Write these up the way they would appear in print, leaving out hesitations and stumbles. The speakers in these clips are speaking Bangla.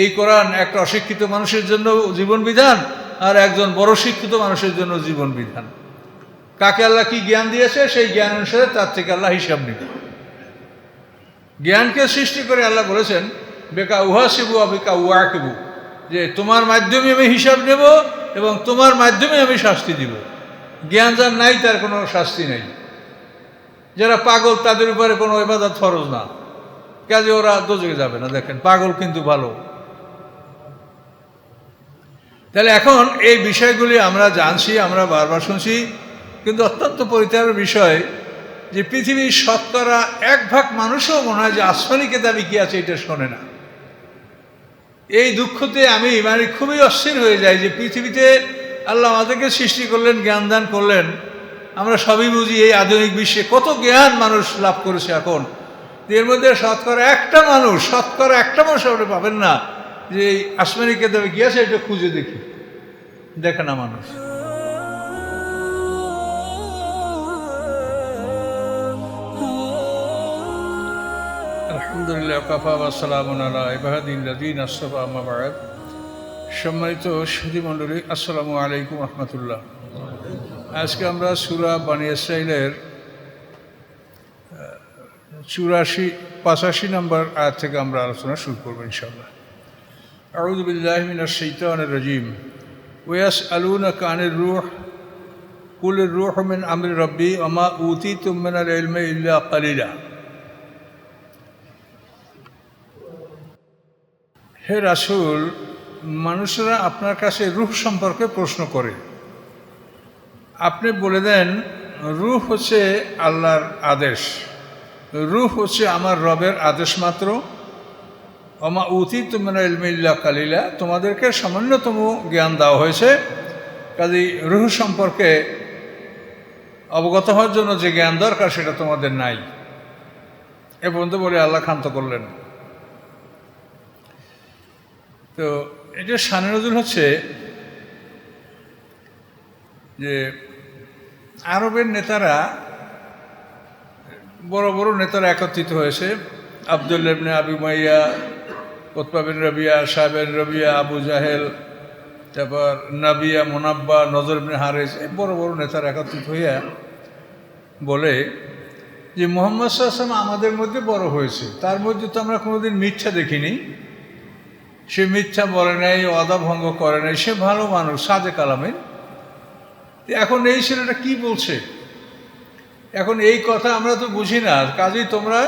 এই কোরআন একটা অশিক্ষিত মানুষের জন্য জীবন বিধান, আর একজন বড় শিক্ষিত মানুষের জন্য জীবন বিধান। কাকে আল্লাহ কি জ্ঞান দিয়েছে সেই জ্ঞান অনুসারে তার থেকে আল্লাহ হিসাব নেবে। জ্ঞানকে সৃষ্টি করে আল্লাহ বলেছেন বেকা উহাসিবু বেকা উয়াকিবু, যে তোমার মাধ্যমে আমি হিসাব নেব এবং তোমার মাধ্যমে আমি শাস্তি দিব। জ্ঞান যার নাই তার কোনো শাস্তি নেই। যারা পাগল তাদের উপরে কোনো ইবাদত ফরজ না, কাজে ওরা দোজখে যাবে না। দেখেন পাগল কিন্তু ভালো। তাহলে এখন এই বিষয়গুলি আমরা জানছি, আমরা বারবার শুনছি, কিন্তু অত্যন্ত পরিতাপের বিষয় যে পৃথিবীর শতকরা 1 ভাগ মানুষও মনে হয় যে আসমানি কেতাবে কি আছে এটা শোনে না। এই দুঃখতে আমি মানে খুবই অস্থির হয়ে যাই যে পৃথিবীতে আল্লাহ আমাদেরকে সৃষ্টি করলেন, জ্ঞান দান করলেন, আমরা সবই বুঝি। এই আধুনিক বিশ্বে কত জ্ঞান মানুষ লাভ করেছে এখন, এর মধ্যে শতকরা একটা মানুষ আপনি পাবেন না যে এই আসমানি কেতাবে কি আছে এটা খুঁজে দেখে না মানুষ। আলহামদুলিল্লাহ কাফা ওয়া সালামুন আলা ইবাদিল্লাযিনা আসতাফা, আম্মা বা'দ। সম্মানিত সুধী মণ্ডলী, আসসালামু আলাইকুম রহমতুল্লাহ। আজকে আমরা সূরা বনী ইসরাঈলের 85 নম্বর আয়াত থেকে আমরা আলোচনা শুরু করব ইনশাআল্লাহ। আউযু বিল্লাহি মিনাশ শাইতানির রাজীম। ওয়া ইয়াসআলুনাকা আনির রূহ কুলির রূহু মিন আমরি রাব্বি ওয়া মা উতীতুম মিনাল ইলমি ইল্লা কালিলা। হে রাসূল, মানুষরা আপনার কাছে রূহ সম্পর্কে প্রশ্ন করে, আপনি বলে দেন রূহ হচ্ছে আল্লাহর আদেশ, রূহ হচ্ছে আমার রবের আদেশ মাত্র। ওমা উতীতুম মিনাল ইলমি ইল্লা কালিলা, তোমাদেরকে সামান্যতম জ্ঞান দেওয়া হয়েছে, কাজেই রূহ সম্পর্কে অবগত হওয়ার জন্য যে জ্ঞান দরকার সেটা তোমাদের নাই। এ পর্যন্ত বলে আল্লাহ ক্ষান্ত করলেন। তো এটা শানে নজুল হচ্ছে যে আরবের নেতারা, বড় বড় নেতারা একত্রিত হয়েছে। আবদুল্লাহ ইবনে আবি উমাইয়া, উতবা বিন রাবিয়া, শায়বা বিন রাবিয়া, আবু জাহেল, তারপর নাবিয়া, মুনাব্বা, নজর ইবনে হারিস, এই বড় বড় নেতারা একত্রিত হইয়া বলে যে মুহাম্মদ সাল্লাল্লাহু আলাইহি ওয়াসাল্লাম আমাদের মধ্যে বড় হয়েছে, তার মধ্যে তো আমরা কোনোদিন মিথ্যা দেখিনি, সে মিথ্যা বলে নাই, ওয়াদা ভঙ্গ করে নাই, সে ভালো মানুষ, সাদেক আলামিন। এখন এই ছেলেটা কি বলছে? এখন এই কথা আমরা তো বুঝি না, কাজেই তোমরা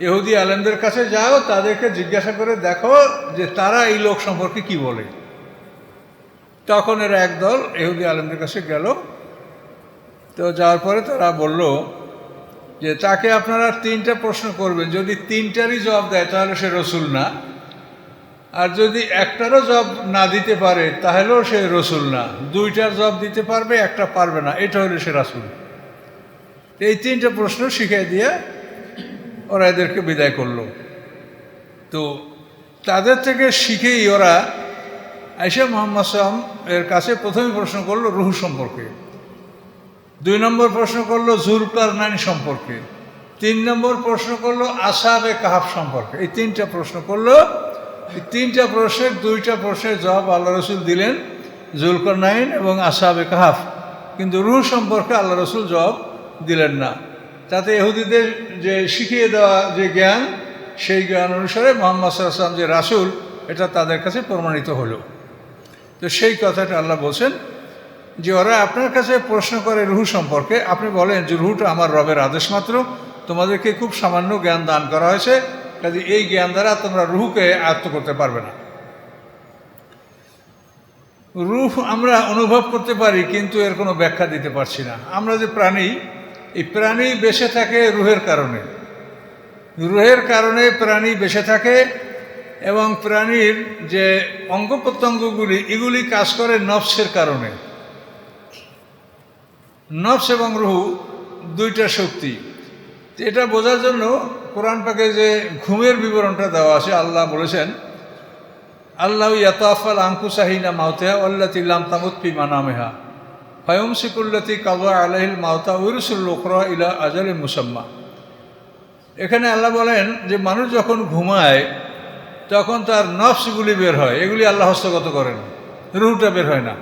ইহুদি আলেমদের কাছে যাও, তাদেরকে জিজ্ঞাসা করে দেখো যে তারা এই লোক সম্পর্কে কি বলে। তখন এরা একদল ইহুদি আলেমদের কাছে গেল। তো যাওয়ার পরে তারা বলল যে তাকে আপনারা 3টা প্রশ্ন করবেন, যদি 3টারই জবাব দেয় তাহলে সে রসুল না, আর যদি একটারও জবাব না দিতে পারে তাহলেও সে রসুল না, 2টার জবাব দিতে পারবে, একটা পারবে না, এটা হলে সে রাসূল। এই 3টা প্রশ্ন শিখিয়ে দিয়ে ওরা এদেরকে বিদায় করলো। তো তাদের থেকে শিখেই ওরা আয়েশা মুহাম্মদ সাল্লাল্লাহু আলাইহি ওয়াসাল্লাম এর কাছে প্রথমে প্রশ্ন করলো রূহ সম্পর্কে, 2 নম্বর প্রশ্ন করলো যুলকারনাইন সম্পর্কে, 3 নম্বর প্রশ্ন করলো আসহাবে কাহাফ সম্পর্কে। এই 3টা প্রশ্ন করলো। এই 3টা প্রশ্নের 2টা প্রশ্নের জবাব আল্লাহ রসুল দিলেন, যুলকারনাইন এবং আসহাবে কাহাফ, কিন্তু রূহ সম্পর্কে আল্লাহ রসুল জবাব দিলেন না। তাতে ইহুদিদের যে শিখিয়ে দেওয়া যে জ্ঞান, সেই জ্ঞান অনুসারে মুহাম্মদ সাল্লাল্লাহু আলাইহি ওয়াসাল্লাম যে রাসূল এটা তাদের কাছে প্রমাণিত হলো। তো সেই কথাটা আল্লাহ বলছেন যে ওরা আপনার কাছে প্রশ্ন করে রূহ সম্পর্কে, আপনি বলেন যে রূহটা আমার রবের আদেশ মাত্র, তোমাদেরকে খুব সামান্য জ্ঞান দান করা হয়েছে, কাজে এই জ্ঞান দ্বারা তোমরা রূহকে আয়ত্ত করতে পারবে না। রূহ আমরা অনুভব করতে পারি, কিন্তু এর কোনো ব্যাখ্যা দিতে পারছি না। আমরা যে প্রাণী, এই প্রাণী বেঁচে থাকে রূহের কারণে, রূহের কারণে প্রাণী বেঁচে থাকে, এবং প্রাণীর যে অঙ্গ প্রত্যঙ্গগুলি এগুলি কাজ করে নফসের কারণে। নফস এবং রূহ 2টা শক্তি। এটা বোঝার জন্য কোরআন পাকে যে ঘুমের বিবরণটা দেওয়া আছে, আল্লাহ বলেছেন আল্লাহু ইয়াতাওয়াফাল আনফুসা হিনা মাউতিহা ওয়াল্লাতী লাম তামুত ফি মানামিহা ফায়ুমসিকুল্লাতী কাযা আলাইহিল মাউতা ওয়া ইরসিলুল উখরা ইলা আজালিন মুসাম্মা। এখানে আল্লাহ বলেন যে মানুষ যখন ঘুমায় তখন তার নফসগুলি বের হয়, এগুলি আল্লাহ হস্তগত করেন, রুহুটা বের হয় না।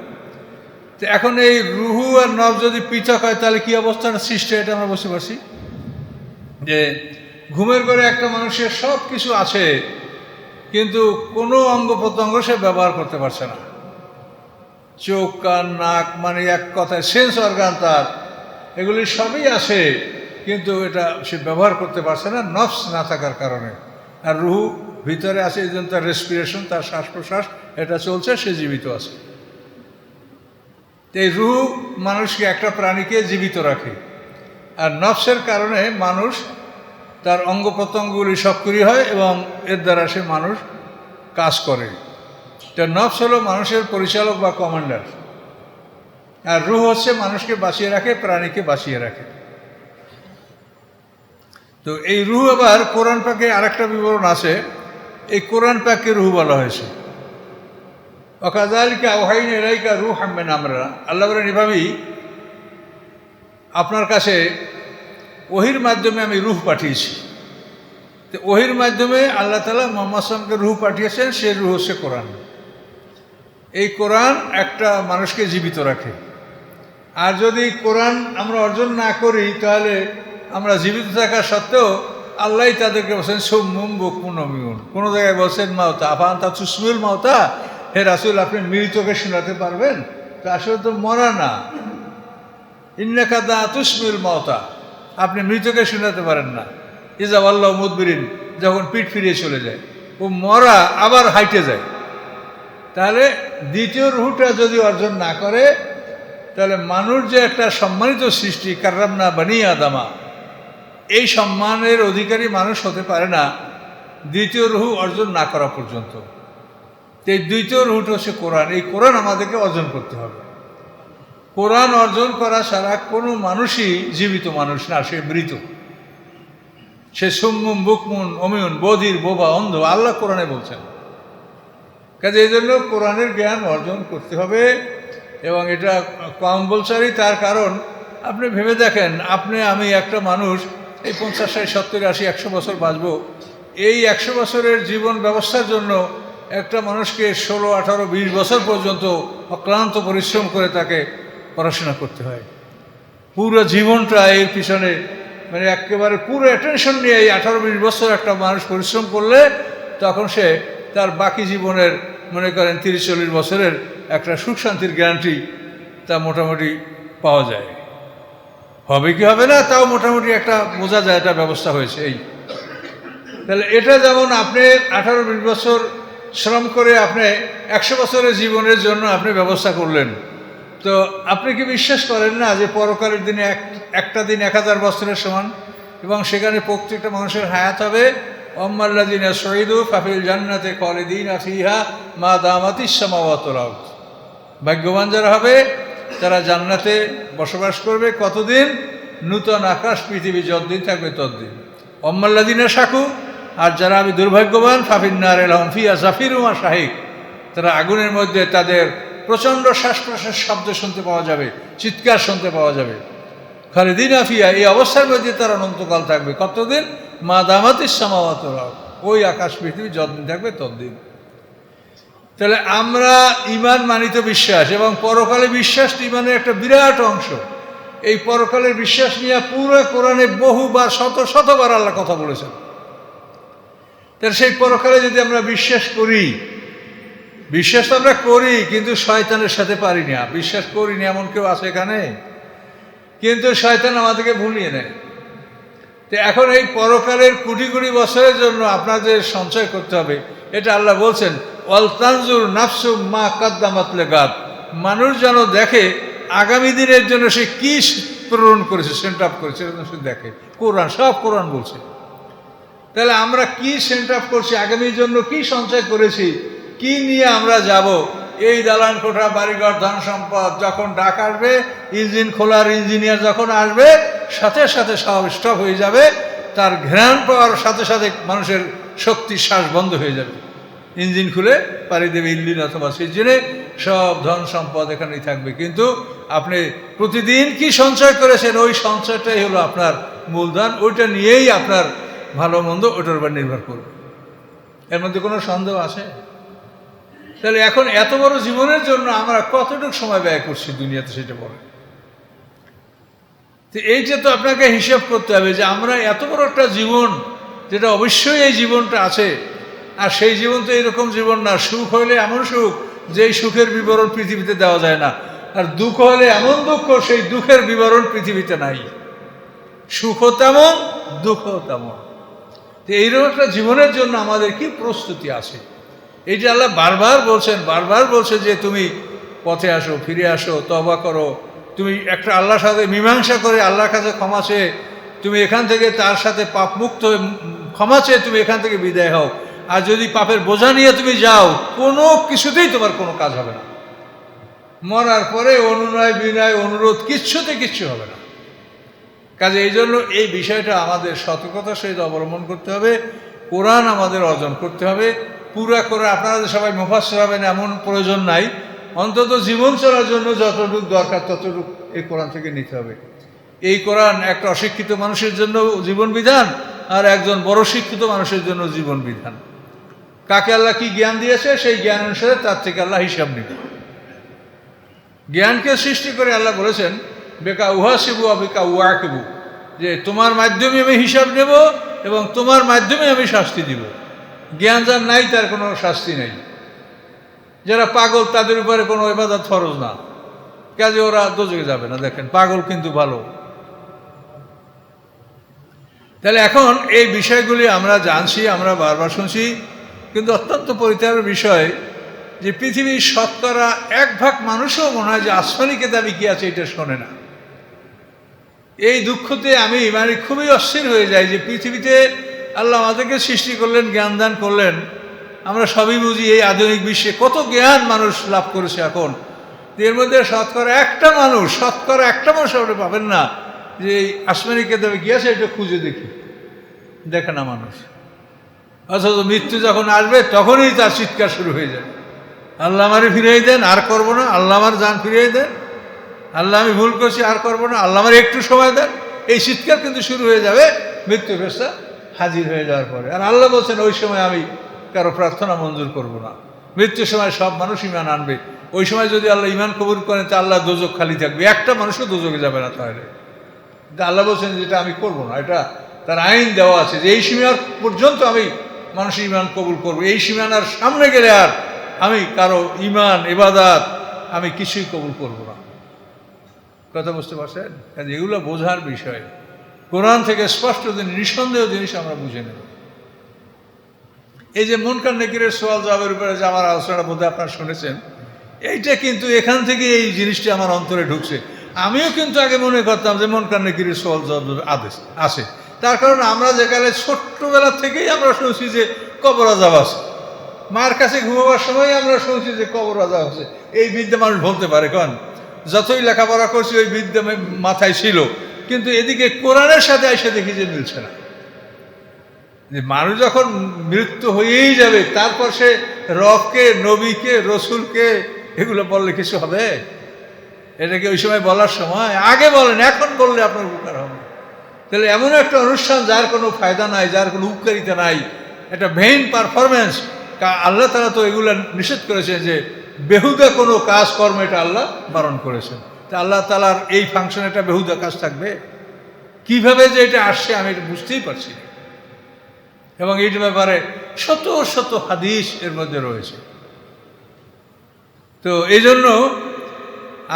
তো এখন এই রুহু আর নফস যদি পৃথক হয় তাহলে কি অবস্থাটা সৃষ্টি হয়, এটা আমরা বুঝতে পারছি। যে ঘুমের ঘরে একটা মানুষের সব কিছু আছে, কিন্তু কোনো অঙ্গ প্রত্যঙ্গ সে ব্যবহার করতে পারছে না। চোখ, কান, নাক, মানে এক কথায় সেন্স অর্গান তার, এগুলি সবই আছে, কিন্তু এটা সে ব্যবহার করতে পারছে না নফস না থাকার কারণে। আর রুহু ভিতরে আছে, এই জন্য তার রেসপিরেশন, তার শ্বাস প্রশ্বাস এটা চলছে, সে জীবিত আছে। এই রুহু মানুষকে, একটা প্রাণীকে জীবিত রাখে। আর নফসের কারণে মানুষ, তার অঙ্গ প্রত্যঙ্গগুলি সক্রিয় হয় এবং এর দ্বারা সে মানুষ কাজ করে। তো নফস হলো মানুষের পরিচালক বা কমান্ডার, আর রুহ হচ্ছে মানুষকে বাঁচিয়ে রাখে, প্রাণীকে বাঁচিয়ে রাখে। তো এই রুহ আবার কোরআন পাকে আরেকটা বিবরণ আছে, এই কোরআন পাককে রুহ বলা হয়েছে। ওয়াকাযালিকা আওহাইনা ইলাইকা রূহাম মিন আমরিনা, আল্লাহ বলেন এভাবেই আপনার কাছে ওহির মাধ্যমে আমি রুহ পাঠিয়েছি। তো ওহির মাধ্যমে আল্লাহ তাআলা মুহাম্মদ সাল্লাল্লাহু আলাইহি ওয়াসাল্লামকে রুহ পাঠিয়েছেন, সে রুহ হচ্ছে কোরআন। এই কোরআন একটা মানুষকে জীবিত রাখে। আর যদি কোরআন আমরা অর্জন না করি, তাহলে আমরা জীবিত থাকা সত্ত্বেও আল্লাহ তাদেরকে বলছেন সুম্মুম বুকমুন উমিয়ুন। কোনো জায়গায় বলছেন মাউতা আফান্তা তুসমিউল মাউতা, হে রাসূল আপনি মৃতকে শোনাতে পারবেন? তো আসলে তো মরা না, ইন্নাকা লা তুসমিউল মাউতা, আপনি মৃতকে শোনাতে পারেন না। ইজা ওয়াল্লাহু মুদবিরিন, যখন পিঠ ফিরিয়ে চলে যায়, ও মরা আবার হাইটে যায়। তাহলে দ্বিতীয় রুহটা যদি অর্জন না করে, তাহলে মানুষ যে একটা সম্মানিত সৃষ্টি, কাররামনা বানি আদামা, এই সম্মানের অধিকারী মানুষ হতে পারে না দ্বিতীয় রুহ অর্জন না করা পর্যন্ত। এই দ্বিতীয় রুহটা হচ্ছে কোরআন। এই কোরআন আমাদেরকে অর্জন করতে হবে। কোরআন অর্জন করা ছাড়া কোনো মানুষই জীবিত মানুষ না, সে মৃত, সে সুম্মুম বুকমুন অমিয়ুন, বধির, বোবা, অন্ধ, আল্লাহ কোরআনে বলছেন। কাজে এই জন্য কোরআনের জ্ঞান অর্জন করতে হবে। এবং এটা কম্পালসারি, তার কারণ আপনি ভেবে দেখেন, আমি একটা মানুষ এই 50, 60, 70, 80, 100 বছর বাঁচব, এই 100 বছরের জীবন ব্যবস্থার জন্য একটা মানুষকে 16, 18, 20 বছর পর্যন্ত অক্লান্ত পরিশ্রম করে তাকে পড়াশোনা করতে হয়। পুরো জীবনটা এর পিছনে, মানে একেবারে পুরো অ্যাটেনশন নিয়ে এই 18-20 বছর একটা মানুষ পরিশ্রম করলে তখন সে তার বাকি জীবনের, মনে করেন 30-40 বছরের একটা সুখ শান্তির গ্যারান্টি তা মোটামুটি পাওয়া যায়। হবে কি হবে না তাও মোটামুটি একটা বোঝা যায়, এটা ব্যবস্থা হয়েছে। এই তাহলে এটা যেমন আপনি 18-20 বছর শ্রম করে আপনি 100 বছরের জীবনের জন্য আপনি ব্যবস্থা করলেন, তো আপনি কি বিশ্বাস করেন না যে পরকালের দিনে একটা দিন 1000 বছরের সমান, এবং সেখানে প্রত্যেকটা মানুষের হায়াত হবে আম্মাল্লাযিনা সুইদু ফাফিল জান্নাতি খালিদিনা ফিহা মা দামাতিস সামাওয়াতু ওয়াল আরদ। ভাগ্যবান যারা হবে তারা জান্নাতে বসবাস করবে কতদিন? নূতন আকাশ পৃথিবী যতদিন থাকবে ততদিন। আম্মাল্লাযিনা শাকু, আর যারা আমি দুর্ভাগ্যবান, ফাফিন নারে লাহুম ফিহা জাফিরুম ওয়া শাহিক, তারা আগুনের মধ্যে তাদের প্রচণ্ড শ্বাস প্রশ্বাস শব্দ শুনতে পাওয়া যাবে, চিৎকার শুনতে পাওয়া যাবে। খালিদিনা ফিহা, এই অবস্থার মধ্যে তারা অনন্তকাল থাকবে। কতদিন? মা দামাতিস সামাওয়াতু ওয়াল আরদ, ওই আকাশ পৃথিবী যতদিন থাকবে ততদিন। তাহলে আমরা ঈমান মানিত বিশ্বাস এবং পরকালে বিশ্বাস ঈমানের একটা বিরাট অংশ। এই পরকালের বিশ্বাস নিয়ে পুরো কোরআনে বহুবার, শতবার আল্লাহ কথা বলেছেন। তাহলে সেই পরকালে যদি আমরা বিশ্বাস করি, বিশ্বাস তো আমরা করি কিন্তু শয়তানের সাথে পারি না। বিশ্বাস করিনি এমন কেউ আছে এখানে? কিন্তু শয়তান আমাদেরকে ভুলিয়ে নেয়। তো এখন এই পরকালের কোটি কোটি বছরের জন্য আপনাদের সঞ্চয় করতে হবে, এটা আল্লাহ বলছেন ওয়াল তানজুর নাফসু মা কাদ্দামাত লিগাদ, মানুষ যেন দেখে আগামী দিনের জন্য সে কি প্রেরণ করেছে, সেন্ট আপ করেছে, সে দেখে। কোরআন, সব কোরআন বলছে। তাহলে আমরা কি সেন্ট আপ করছি, আগামীর জন্য কি সঞ্চয় করেছি, কি নিয়ে আমরা যাব? এই দালান কোঠা, বাড়িঘর, ধন সম্পদ, যখন ডাক আসবে, ইঞ্জিন খোলার ইঞ্জিনিয়ার যখন আসবে, সাথে সাথে সব স্টপ হয়ে যাবে। তার ঘ্রাণ পাওয়ার সাথে সাথে মানুষের শক্তি, শ্বাস বন্ধ হয়ে যাবে। ইঞ্জিন খুলে পাড়ি দেবে ইঞ্জিন অথবা সিঞ্জিনে, সব ধন সম্পদ এখানেই থাকবে। কিন্তু আপনি প্রতিদিন কি সঞ্চয় করেছেন, ওই সঞ্চয়টাই হলো আপনার মূলধন। ওইটা নিয়েই আপনার ভালো মন্দ ওটার উপর নির্ভর করবে। এর মধ্যে কোনো সন্দেহ আছে? তাহলে এখন এত বড় জীবনের জন্য আমরা কতটুকু সময় ব্যয় করছি দুনিয়াতে, সেটা বলে। তো এইটা তো আপনাকে হিসাব করতে হবে যে আমরা এত বড় একটা জীবন, যেটা অবশ্যই এই জীবনটা আছে, আর সেই জীবন তো এরকম জীবন না। সুখ হইলে এমন সুখ যেই সুখের বিবরণ পৃথিবীতে দেওয়া যায় না, আর দুঃখ হলে এমন দুঃখ সেই দুঃখের বিবরণ পৃথিবীতে নাই। সুখও তেমন, দুঃখও তেমন। তো এইরকম একটা জীবনের জন্য আমাদের কি প্রস্তুতি আছে, এইটা আল্লাহ বারবার বলছে যে তুমি পথে আসো, ফিরে আসো, তওবা করো, তুমি একটা আল্লাহর সাথে মীমাংসা করে আল্লাহর কাছে ক্ষমা চেয়ে তুমি এখান থেকে তার সাথে পাপ মুক্ত হয়ে ক্ষমা চেয়ে তুমি এখান থেকে বিদায় হও। আর যদি পাপের বোঝা নিয়ে তুমি যাও, কোনো কিছুতেই তোমার কোনো কাজ হবে না। মরার পরে অনুনয় বিনয় অনুরোধ কিচ্ছু হবে না। কাজে এই জন্য এই বিষয়টা আমাদের সতর্কতার সহিত অবলম্বন করতে হবে। কোরআন আমাদের অর্জন করতে হবে পুরা করে। আপনারা যে সবাই মুফাসসির হবেন এমন প্রয়োজন নাই, অন্তত জীবন চলার জন্য যতটুকু দরকার ততটুকু এই কোরআন থেকে নিতে হবে। এই কোরআন একটা অশিক্ষিত মানুষের জন্য জীবন বিধান, আর একজন বড় শিক্ষিত মানুষের জন্য জীবন বিধান। কাকে আল্লাহ কি জ্ঞান দিয়েছে সেই জ্ঞান অনুসারে তার থেকে আল্লাহ হিসাব নেবে। জ্ঞানকে সৃষ্টি করে আল্লাহ বলেছেন বেকা উহাসিবু বেকা উয়াকিবু, যে তোমার মাধ্যমে আমি হিসাব নেব এবং তোমার মাধ্যমে আমি শাস্তি দিব। জ্ঞান যার নাই তার কোনো শাস্তি নেই। যারা পাগল তাদের উপরে কোনো ইবাদত ফরজ না, কাজে ওরা দোজখে যাবে না। দেখেন, পাগল কিন্তু ভালো। তাহলে এখন এই বিষয়গুলি আমরা জানছি, আমরা বারবার শুনছি, কিন্তু অত্যন্ত পরিতাপের বিষয় যে পৃথিবীর শতকরা 1 ভাগ মানুষও মনে হয় যে আসমানি কেতাবে কি আছে এটা শোনে না। এই দুঃখতে আমি খুবই অস্থির হয়ে যাই যে পৃথিবীতে আল্লাহ আমাদেরকে সৃষ্টি করলেন, জ্ঞান দান করলেন, আমরা সবই বুঝি। এই আধুনিক বিশ্বে কত জ্ঞান মানুষ লাভ করেছে এখন, এর মধ্যে শতকরা একটা মানুষ আপনি পাবেন না যে এই আসমানি কেতাবে কি আছে এটা খুঁজে দেখে না মানুষ। অথচ মৃত্যু যখন আসবে তখনই তার চিৎকার শুরু হয়ে যাবে, আল্লাহ আমারে ফিরিয়ে দেন, আর করবো না, আল্লাহ আমার জান ফিরিয়ে দেন, আল্লাহ আমি ভুল করছি, আর করবো না, আল্লাহ আমার একটু সময় দেন। এই চিৎকার কিন্তু শুরু হয়ে যাবে মৃত্যু ফেরেশতা হাজির হয়ে যাওয়ার পরে। আর আল্লাহ বলছেন ওই সময় আমি কারো প্রার্থনা মঞ্জুর করব না। মৃত্যুর সময় সব মানুষ ইমান আনবে। ওই সময় যদি আল্লাহ ইমান কবুল করেন তা আল্লাহ দোজক খালি থাকবে, একটা মানুষও দোজকে যাবে না। তাহলে আল্লাহ বলছেন যেটা আমি করব না, এটা তার আইন দেওয়া আছে যে এই সীমার পর্যন্ত আমি মানুষের ইমান কবুল করব, এই সীমানার সামনে গেলে আর আমি কারো ইমান ইবাদত আমি কিছুই কবুল করব না। কথা বুঝতে পারছেন? এগুলো বোঝার বিষয়। কোরআন থেকে স্পষ্ট নিঃসন্দেহ জিনিস আমরা বুঝে নেব। এই যে মুনকার নেকিরের সওয়াল জবাবের উপরে যে আমার আলোচনাটা বোধহয় আপনারা শুনেছেন, এইটা কিন্তু এখান থেকে এই জিনিসটি আমার অন্তরে ঢুকছে। আমিও কিন্তু আগে মনে করতাম যে মুনকার নেকিরের সওয়াল জবাব আদেশ আছে, তার কারণ আমরা যেখানে ছোট্টবেলা থেকেই আমরা শুনছি যে কবর আযাব আছে। মার কাছে ঘুমাবার সময় আমরা শুনছি যে কবর আযাব আছে। এই বিদ্যা মানুষ বলতে পারে, কারণ যতই লেখাপড়া করছি ওই বিদ্যা মাথায় ছিল, কিন্তু এদিকে কোরআনের সাথে এসে দেখি যে মিলছে না। যে মানুষ যখন মৃত্যু হয়েই যাবে তারপর সে রবকে, নবীকে, রসুলকে এগুলো বললে কিছু হবে? এটাকে ওই সময় বলার সময়? আগে বলেন, এখন বললে আপনার উপকার হবে। তাহলে এমন একটা অনুষ্ঠান যার কোনো ফায়দা নাই, যার কোনো উপকারিতা নাই, একটা ভেইন পারফরমেন্স, আল্লাহ তাআলা তো এগুলো নিষেধ করেছেন যে বেহুদা কোনো কাজ কর্ম, এটা আল্লাহ বারণ করেছেন। তা আল্লাহ তাআলার এই ফাংশনে একটা বেহুদা কাজ থাকবে? কিভাবে যে এটা আসছে আমি এটা বুঝতেই পারছি না। এবং এইটার ব্যাপারে শত শত হাদিস এর মধ্যে রয়েছে। তো এই জন্য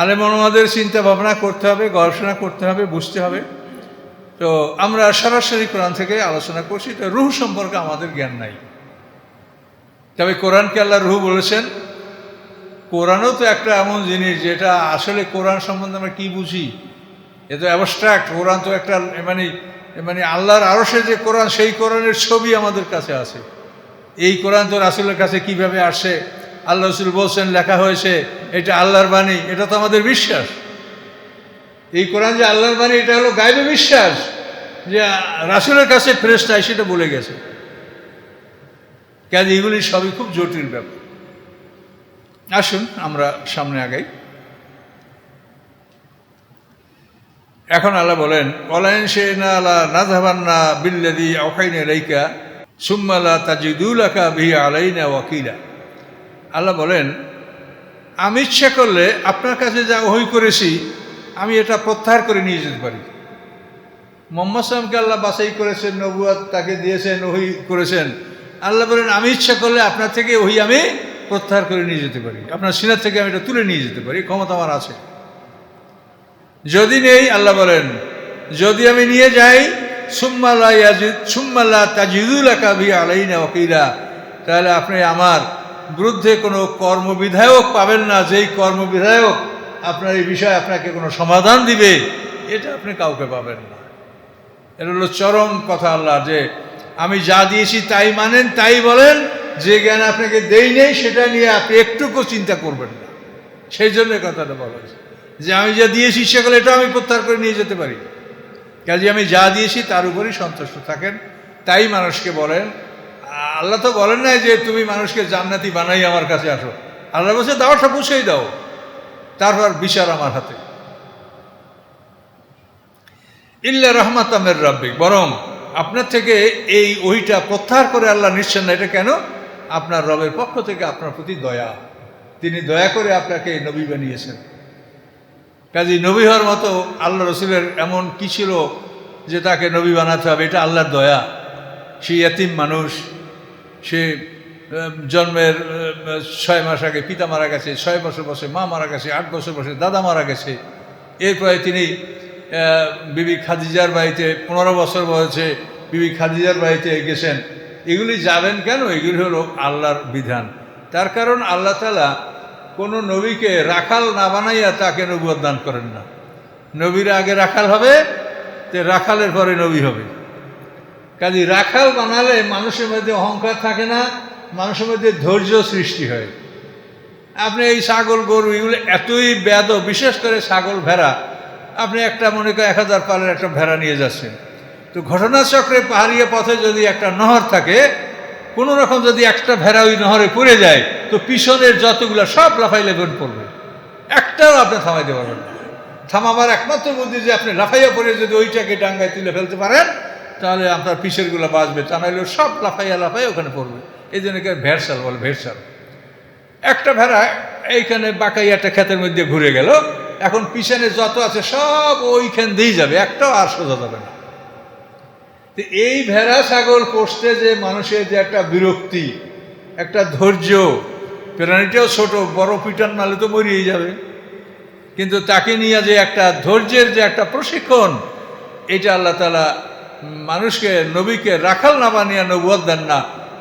আলেম ওলামাদের চিন্তা ভাবনা করতে হবে, গবেষণা করতে হবে, বুঝতে হবে। তো আমরা সরাসরি কোরআন থেকে আলোচনা করছি। তো রূহ সম্পর্কে আমাদের জ্ঞান নাই, তবে কোরআনকে আল্লাহ রূহ বলেছেন। কোরআনও তো একটা এমন জিনিস যেটা আসলে কোরআন সম্বন্ধে আমরা কি বুঝি, এ তো অ্যাবস্ট্রাক্ট। কোরআন তো একটা মানে আল্লাহর আরশে যে কোরআন, সেই কোরআনের ছবি আমাদের কাছে আছে। এই কোরআন তো রাসূলের কাছে কিভাবে আসে, আল্লাহ রাসূল বলছেন, লেখা হয়েছে, এটা আল্লাহর বাণী, এটা তো আমাদের বিশ্বাস। এই কোরআন যে আল্লাহর বাণী, এটা হলো গায়বে বিশ্বাস, যে রাসূলের কাছে ফেরেশতা সেটা বলে গেছে। কাজে এগুলি সবই খুব জটিল ব্যাপার। আসুন আমরা সামনে আগাই। এখন আল্লাহ বলেন, ওয়ালাইন শাইনা লা নাযহাবান্না বিল্লাযী আওহাইনা ইলাইকা, সুম্মা লা তাজিদু লাকা বিহি আলাইনা ওয়াকিলা। আল্লাহ বলেন, আমি ইচ্ছা করলে আপনার কাছে যা ওহী করেছি আমি এটা প্রত্যাহার করে নিয়ে যেতে পারি। মুহাম্মদ সাল্লামকে আল্লাহ বাছাই করেছেন, নবুয়ত তাকে দিয়েছেন, ওহী করেছেন। আল্লাহ বলেন, আমি ইচ্ছা করলে আপনার থেকে ওহী আমি প্রত্যাহার করে নিয়ে যেতে পারি, আপনার সিনার থেকে আমি এটা তুলে নিয়ে যেতে পারি, ক্ষমতা আমার আছে। যদি নেই, আল্লাহ বলেন, যদি আমি নিয়ে যাই, সুম্মা লা তাজিদু লাকা বিহি আলাইনা ওয়াকিলা, তাহলে আপনি আমার বিরুদ্ধে কোনো কর্মবিধায়ক পাবেন না, যেই কর্মবিধায়ক আপনার এই বিষয়ে আপনাকে কোনো সমাধান দিবে, এটা আপনি কাউকে পাবেন না। এটা হলো চরম কথা আল্লাহ, যে আমি যা দিয়েছি তাই মানেন, তাই বলেন, যে জ্ঞান আপনাকে দেই নেই সেটা নিয়ে আপনি একটুকু চিন্তা করবেন না। সেই জন্য কথাটা বলা হয়েছে যে আমি যা দিয়েছি সেগুলো এটা আমি প্রত্যাহার করে নিয়ে যেতে পারি। কাজে আমি যা দিয়েছি তার উপরই সন্তুষ্ট থাকেন, তাই মানুষকে বলেন। আল্লাহ তো বলেন না যে তুমি মানুষকে জান্নাতি বানাই আমার কাছে আসো। আল্লাহ বলছে দাওয়াটা পৌঁছেই দাও, তারপর বিচার আমার হাতে। ইল্লা রাহমাতামির রাব্বিক, বরং আপনার থেকে এই ওইটা প্রত্যাহার করে আল্লাহ নিচ্ছেন না। এটা কেন? আপনার রবের পক্ষ থেকে আপনার প্রতি দয়া, তিনি দয়া করে আপনাকে নবী বানিয়েছেন। কাজী নবী হওয়ার মতো আল্লাহ রসুলের এমন কি ছিল যে তাকে নবী বানাতে হবে? এটা আল্লাহর দয়া। সে ইয়াতিম মানুষ, সে জন্মের 6 মাস আগে পিতা মারা গেছে, 6 বছর বয়সে মা মারা গেছে, 8 বছর বয়সে দাদা মারা গেছে। এরপরে তিনি বিবি খাদিজার বাড়িতে 15 বছর বয়সে বিবি খাদিজার বাড়িতে গেছেন। এগুলি যাবেন কেন? এগুলি হলো আল্লাহর বিধান। তার কারণ আল্লাহ তাআলা কোনো নবীকে রাখাল না বানাইয়া তাকে নবুয়ত দান করেন না। নবীরা আগে রাখাল হবে, তে রাখালের পরে নবী হবে। কাজে রাখাল বানালে মানুষের মধ্যে অহংকার থাকে না, মানুষের মধ্যে ধৈর্য সৃষ্টি হয়। আপনি এই ছাগল গরু এগুলো এতই ব্যাধ, বিশেষ করে ছাগল ভেড়া, আপনি একটা মনে করেন 1000 পালের একটা ভেড়া নিয়ে যাচ্ছেন, তো ঘটনাচক্রে পাহাড়িয়া পথে যদি একটা নহর থাকে, কোনো রকম যদি একটা ভেড়া ওই নহরে পড়ে যায়, তো পিছনের যতগুলো সব লাফাইলে বের পড়বে, একটাও আপনি থামাইতে পারবেন না। থামাবার একমাত্র বুদ্ধি যে আপনি লাফাইয়া পড়ে যদি ওইটাকে ডাঙ্গায় তুলে ফেলতে পারেন, তাহলে আপনার পিছেরগুলো বাঁচবে, তা নাহলে সব লাফাইয়া ওখানে পড়বে। এই জন্য ভেড়সাল বলে, ভেড়সাল। একটা ভেড়া এইখানে বাঁকাই একটা ক্ষেতের মধ্যে ঘুরে গেল, এখন পিছনে যত আছে সব ওইখান দিয়েই যাবে, একটাও আর সোজা যাবে না। তো এই ভেড়া ছাগল পোষতে যে মানুষের যে একটা বিরক্তি, একটা ধৈর্য, প্রাণীটাও ছোট, বড় পিটান মারলে তো মরিয়েই যাবে, কিন্তু তাকে নিয়ে যে একটা ধৈর্যের যে একটা প্রশিক্ষণ, এটা আল্লাহ তাআলা মানুষকে, নবীকে রাখাল না বানিয়ে নবুয়ত দেন না।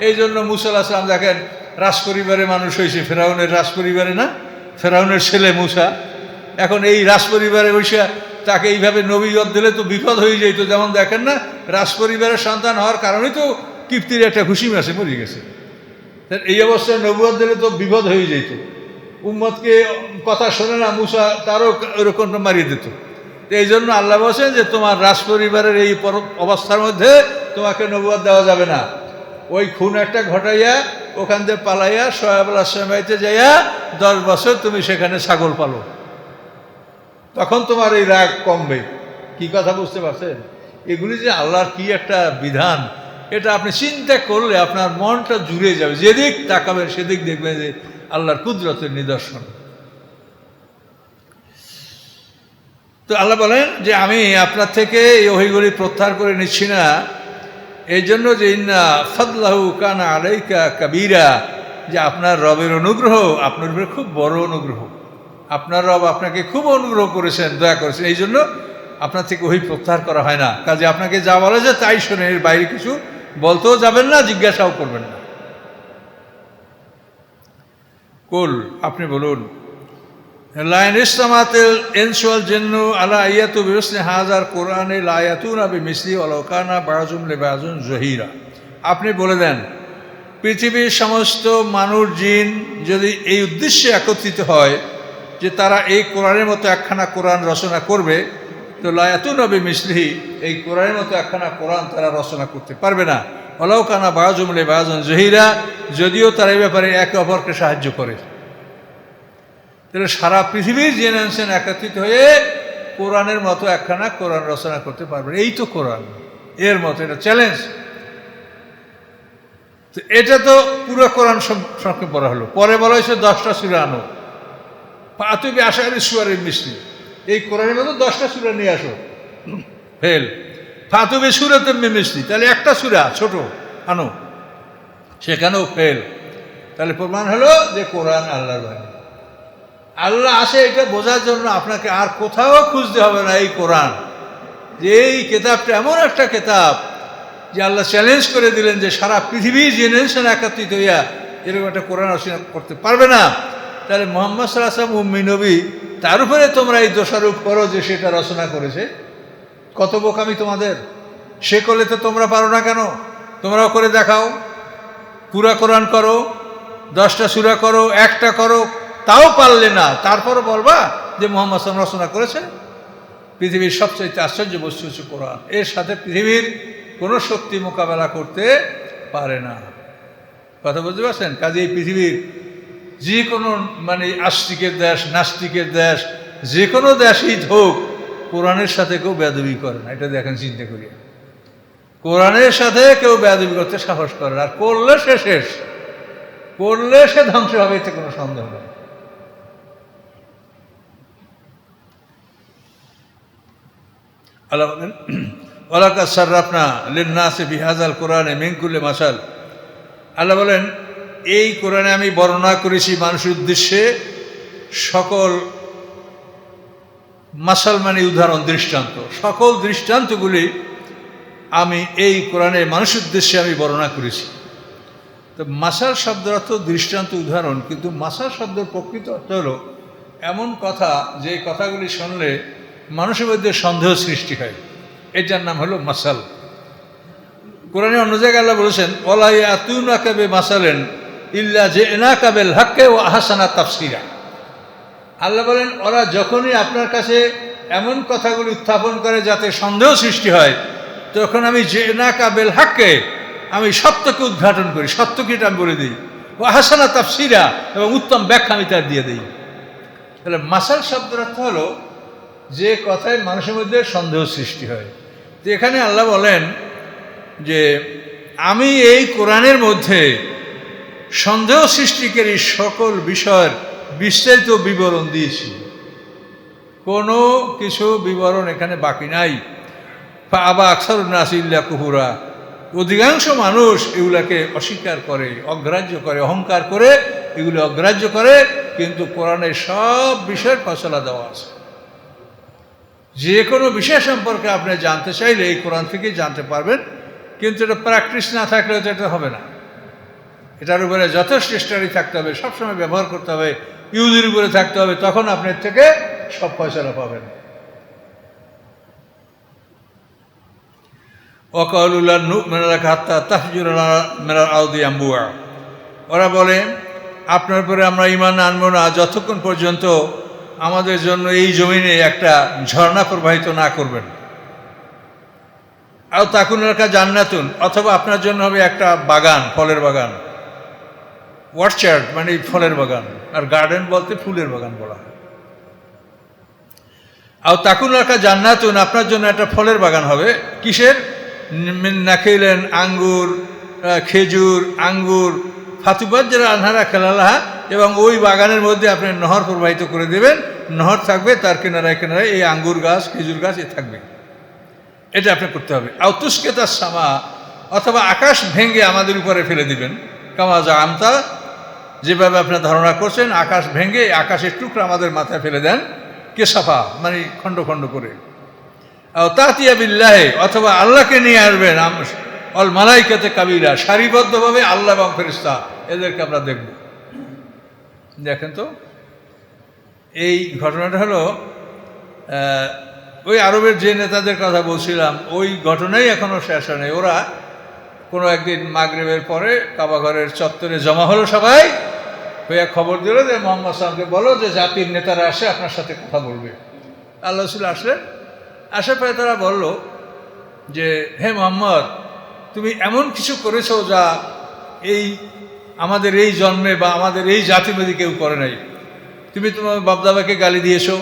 এই জন্য মুসা আলাইহিস সালাম দেখেন রাজ পরিবারে মানুষ হয়েছে, ফেরাউনের রাজ পরিবারে না, ফেরাউনের ছেলে মুসা। এখন এই রাজ পরিবারে বসে তাকে এইভাবে নবীয়ত দিলে তো বিপদ হয়ে যেত। যেমন দেখেন না, রাজ পরিবারের সন্তান হওয়ার কারণেই তো কিপ্তির একটা খুশি মাসে মরে গেছে। এই অবস্থায় নবুয়ত দিলে তো বিপদ হয়ে যেত, উম্মতকে কথা শোনে না, মুসা তারও ওরকম মারিয়ে দিত। এই জন্য আল্লাহ বলছেন যে তোমার রাজ পরিবারের এই অবস্থার মধ্যে তোমাকে নবুয়ত দেওয়া যাবে না। ওই খুন একটা ঘটাইয়া ওখান থেকে পালাইয়া শোয়েব আলাইহিস সালামতে যাইয়া 10 বছর তুমি সেখানে ছাগল পালো, তখন তোমার এই রাগ কমবে। কি কথা বুঝতে পারছেন? এগুলি যে আল্লাহর কি একটা বিধান, এটা আপনি চিন্তা করলে আপনার মনটা জুড়ে যাবে। যেদিক তাকাবেন সেদিক দেখবেন যে আল্লাহর কুদরতের নিদর্শন। তো আল্লাহ বলেন যে আমি আপনার থেকে এই ওহীগুলি প্রত্যাহার করে নিচ্ছি না, এই জন্য যে ইন্না ফাদলাহু কানা আলাইকা কাবীরা, যে আপনার রবের অনুগ্রহ আপনার উপরে খুব বড় অনুগ্রহ। আপনার রব আপনাকে খুব অনুগ্রহ করেছেন, দয়া করেছেন, এই জন্য আপনার থেকে ওহী প্রত্যাহার করা হয় না। কাজে আপনাকে যা বলা যায় তাই শুনে, এর বাইরে কিছু বলতেও যাবেন না, জিজ্ঞাসাও করবেন না। কুল, আপনি বলুন, লাইন ইসলামাতিল ইনসুয়াল জিন্নু আলা আয়াতু বিমিসলি হাযার কোরআনে লা ইয়াতুনা বিমিসলি ওয়ালাউ কানা বাযুম লিবাযুন জহিরা। আপনি বলে দেন, পৃথিবীর সমস্ত মানুষ জিন যদি এই উদ্দেশ্যে একত্রিত হয় যে তারা এই কোরআনের মতো একখানা কোরআন রচনা করবে, তো লা ইয়াতুনা বিমিসলিহি, এই কোরআনের মতো একখানা কোরআন তারা রচনা করতে পারবে না। ওয়ালাউ কানা বাযুম লিবাযুন জহিরা, যদিও তারা এই ব্যাপারে একে অপরকে সাহায্য করে। তাহলে সারা পৃথিবীর জেনারেশন একত্রিত হয়ে কোরআনের মতো একখানা কোরআন রচনা করতে পারবে, এই তো কোরআন, এর মতো, এটা চ্যালেঞ্জ। তো এটা তো পুরো কোরআন সংক্ষেপ পড়া হলো। পরে বলা হয়েছে 10টা সূরা আনো, পাতুবি আশারি সুয়ারের মিষ্টি। এই কোরআনের মধ্যে 10টা সূরা নিয়ে আসো, ফেল। ফাতুবি সুরাতে মিষ্টি, তাহলে একটা সূরা ছোট আনো, সেখানেও ফেল। তাহলে প্রমাণ হলো যে কোরআন আল্লাহর বাণী। আল্লাহ আসে এটা বোঝার জন্য আপনাকে আর কোথাও খুঁজতে হবে না। এই কোরআন, যে এই কেতাবটা এমন একটা কেতাব যে আল্লাহ চ্যালেঞ্জ করে দিলেন যে সারা পৃথিবীর জেনারেশন একত্রিত হইয়া এরকম একটা কোরআন রচনা করতে পারবে না। তাহলে মুহাম্মদ সাল্লাল্লাহু আলাইহি ওয়াসাল্লাম উম্মি নবী, তার উপরে তোমরা এই দোষারোপ করো যে সেটা রচনা করেছে। কত বোকামি তোমাদের! সে করলে তো তোমরা পারো না কেন? তোমরাও করে দেখাও। পুরা কোরআন করো, 10টা সূরা করো, একটা করো, তাও পারলে না, তারপরও বলবা যে মুহাম্মদ সাল্লাল্লাহু আলাইহি ওয়াসাল্লাম রচনা করেছে। পৃথিবীর সবচেয়ে আশ্চর্য বস্তু হচ্ছে কোরআন। এর সাথে পৃথিবীর কোনো শক্তি মোকাবেলা করতে পারে না। কথা বুঝতে পারছেন? কাজে এই পৃথিবীর যে কোনো আস্তিকের দেশ, নাস্তিকের দেশ, যে কোনো দেশই হোক, কোরআনের সাথে কেউ বেয়াদবি করে না। এটা দেখেন, চিন্তা করি, কোরআনের সাথে কেউ বেয়াদবি করতে সাহস করে না। আর করলে সে শেষ, করলে সে ধ্বংস হবে, এতে কোনো সন্দেহ নেই। আল্লাহ বলেন, ওয়ালাকাদ সাররাফনা লিন-নাসি বিহাযাল কোরআনে মিন কুল্লি মাসাল। আল্লাহ বলেন, এই কোরআনে আমি বর্ণনা করেছি মানুষের উদ্দেশ্যে সকল মাসাল উদাহরণ, দৃষ্টান্ত, সকল দৃষ্টান্তগুলি আমি এই কোরআনে মানুষের উদ্দেশ্যে আমি বর্ণনা করেছি। তো মাসাল শব্দের অর্থ দৃষ্টান্ত, উদাহরণ, কিন্তু মাসাল শব্দের প্রকৃত অর্থ হলো এমন কথা যে কথাগুলি শুনলে মানুষের মধ্যে সন্দেহ সৃষ্টি হয়, এটার নাম হলো মাসাল। কোরআনে অন্য জায়গায় আল্লাহ বলেছেন, ওয়ালা ইয়াতুনাকা বিমাসালিন ইল্লা জি'নাকা বিল হাক্কি ওয়া আহসানা তাফসীরা। আল্লাহ বলেন, ওরা যখনই আপনার কাছে এমন কথাগুলি উত্থাপন করে যাতে সন্দেহ সৃষ্টি হয়, তখন আমি জি'নাকা বিল হাক্কি, আমি সত্যকে উদ্ঘাটন করি, সত্যকে এটা আমি বলে দিই, ওয়া আহসানা তাফসীরা, এবং উত্তম ব্যাখ্যা আমি তার দিয়ে দিই। তাহলে মাসাল শব্দের অর্থ হলো যে কথায় মানুষের মধ্যে সন্দেহ সৃষ্টি হয়। তো এখানে আল্লাহ বলেন যে আমি এই কোরআনের মধ্যে সন্দেহ সৃষ্টিকারী সকল বিষয়ের বিস্তারিত বিবরণ দিয়েছি, কোনো কিছু বিবরণ এখানে বাকি নাই। আবা আকসারুন নাস ইল্লা কুফুরা, অধিকাংশ মানুষ এগুলাকে অস্বীকার করে, অগ্রাহ্য করে, অহংকার করে এগুলো অগ্রাহ্য করে। কিন্তু কোরআনের সব বিষয়ের ফয়সালা দেওয়া আছে। যে কোনো বিষয় সম্পর্কে আপনি জানতে চাইলে এই কোরআন থেকে জানতে পারবেন, কিন্তু এটা প্র্যাকটিস না থাকলে তো এটা হবে না। এটার উপরে যথেষ্ট স্টাডি থাকতে হবে, সবসময় ব্যবহার করতে হবে, ইউজের উপরে থাকতে হবে, তখন আপনার থেকে সব ফয়সালা পাবেন। ওয়াকালু লান নু'মিনা লাকা হাত্তা তাফজুরা লানা মিনাল আরদি ইয়ানবু'a। ওরা বলে, আপনার উপরে আমরা ঈমান আনবো না যতক্ষণ পর্যন্ত আমাদের জন্য এই জমিনে একটা ঝর্ণা প্রবাহিত না করবেন। আও তাকুন লাকা জান্নাতুন, অথবা আপনার জন্য হবে একটা বাগান, ফলের বাগান, অর্চার্ড ফলের বাগান, আর গার্ডেন বলতে ফুলের বাগান বলা হয়। আও তাকুন লাকা জান্নাতুন, আপনার জন্য একটা ফলের বাগান হবে। কিসের? মিন নাখিলিন, আঙ্গুর, খেজুর, আঙ্গুর, ফাতুবাজ্জারা আনহারা খেলালাহা, এবং ওই বাগানের মধ্যে আপনি নহর প্রবাহিত করে দেবেন। নহর থাকবে, তার কিনারায় কিনারায় এই আঙ্গুর গাছ, খেজুর গাছ থাকবে। এটা আপনি করতে হবে। আউতুস্কেতার সামা, অথবা আকাশ ভেঙে আমাদের উপরে ফেলে দিবেন। কামা যা আমতা, যেভাবে আপনার ধারণা করছেন, আকাশ ভেঙে আকাশের টুকরা আমাদের মাথায় ফেলে দেন, কেসাফা খণ্ড খণ্ড করে। তাতিয়া বিল্লাহে, অথবা আল্লাহকে নিয়ে আসবেন, অল মালাইকাতে কাবিরা, সারিবদ্ধভাবে আল্লাহ এবং ফেরেশতা, এদেরকে আমরা দেখব। দেখেন তো, এই ঘটনাটা হলো ওই আরবের যে নেতাদের কথা বলছিলাম, ওই ঘটনাই এখনও শেষ হয় নাই। ওরা কোনো একদিন মাগরিবের পরে কাবাঘরের চত্বরে জমা হলো, সবাই হইয়া খবর দিল যে মুহাম্মদ সাল্লাল্লাহু আলাইহি ওয়াসাল্লামকে বলো যে জাতির নেতারা আসে, আপনার সাথে কথা বলবে। আল্লাহ রাসূল আসলেন। আসার পরে তারা বলল যে, হে মুহাম্মদ, তুমি এমন কিছু করেছো যা এই আমাদের এই জন্মে বা আমাদের এই জাতিভেদে কেউ করে নাই। তুমি তোমার বাপদাদাকে গালি দিয়েছো,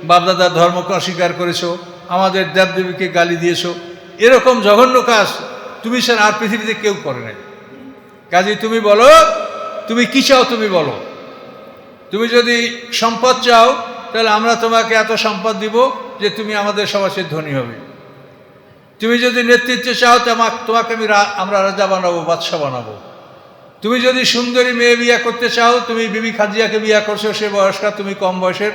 বাপদাদার ধর্মকে অস্বীকার করেছো, আমাদের দেবদেবীকে গালি দিয়েছো, এরকম জঘন্য কাজ তুমি স্যার আর পৃথিবীতে কেউ করে নাই। কাজে তুমি বলো, তুমি কি চাও তুমি বলো। তুমি যদি সম্পদ চাও তাহলে আমরা তোমাকে এত সম্পদ দিব যে তুমি আমাদের সবচেয়ে ধনী হবে। তুমি যদি নেতৃত্ব চাও তোমাকে আমরা রাজা বানাবো, বাদশা বানাবো। তুমি যদি সুন্দরী মেয়ে বিয়ে করতে চাও, তুমি বিবি খাদিজাকে বিয়ে করছো, সে বয়স্কা, তুমি কম বয়সের,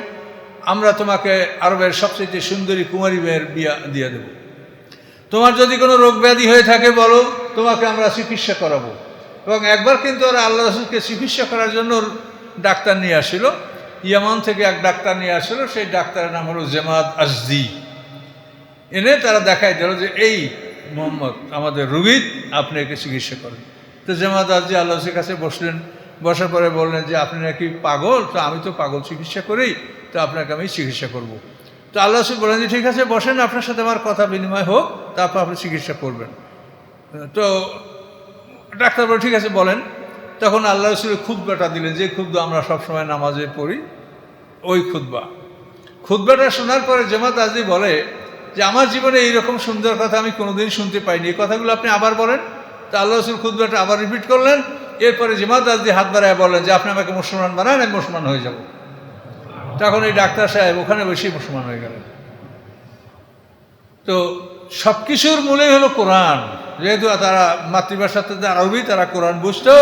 আমরা তোমাকে আরবের সবচেয়ে সুন্দরী কুমারী মেয়ের বিয়ে দিয়ে দেব। তোমার যদি কোনো রোগ ব্যাধি হয়ে থাকে বলো, তোমাকে আমরা চিকিৎসা করাবো। এবং একবার কিন্তু ওরা আল্লাহ রাসূলকে চিকিৎসা করার জন্য ডাক্তার নিয়ে আসছিল, ইয়ামান থেকে এক ডাক্তার নিয়ে আসছিল, সেই ডাক্তারের নাম হলো জেমাদ আজদি। এনে তারা দেখাই দিল যে এই মোহাম্মদ আমাদের রুগী, আপনি একে চিকিৎসা করেন। তো জেমাদ আজদি আল্লাহ রাসূলের কাছে বসলেন, বসার পরে বললেন যে আপনি নাকি পাগল, তো আমি তো পাগল চিকিৎসা করি, তো আপনাকে আমি চিকিৎসা করব। তো আল্লাহ রাসূল বললেন যে ঠিক আছে বসেন, আপনার সাথে আমার কথা বিনিময় হোক, তারপর আপনি চিকিৎসা করবেন। তো ডাক্তার বলে ঠিক আছে বলেন। তখন আল্লাহ রাসূলের খুতবাটা দিলেন, যে খুতবা আমরা সবসময় নামাজে পড়ি, ওই খুতবাটা শোনার পরে জেমাদ আজদি বলে যে আমার জীবনে এইরকম সুন্দর কথা আমি কোনোদিন শুনতে পাইনি, এই কথাগুলো আপনি আবার বলেন। তো আল্লাহ রাসূল খুতবাটা আবার রিপিট করলেন। এরপরে জেমাদ আজদি হাত বাড়ায় বললেন যে আপনি আমাকে মুসলমান বানান, আমি মুসলমান হয়ে যাব। তখন এই ডাক্তার সাহেব ওখানে বসেই মুসলমান হয়ে গেলেন। তো সব কিছুর মূলেই হলো কোরআন। যেহেতু তারা মাতৃভাষা তাদের আরবি, তারা কোরআন বুঝতো,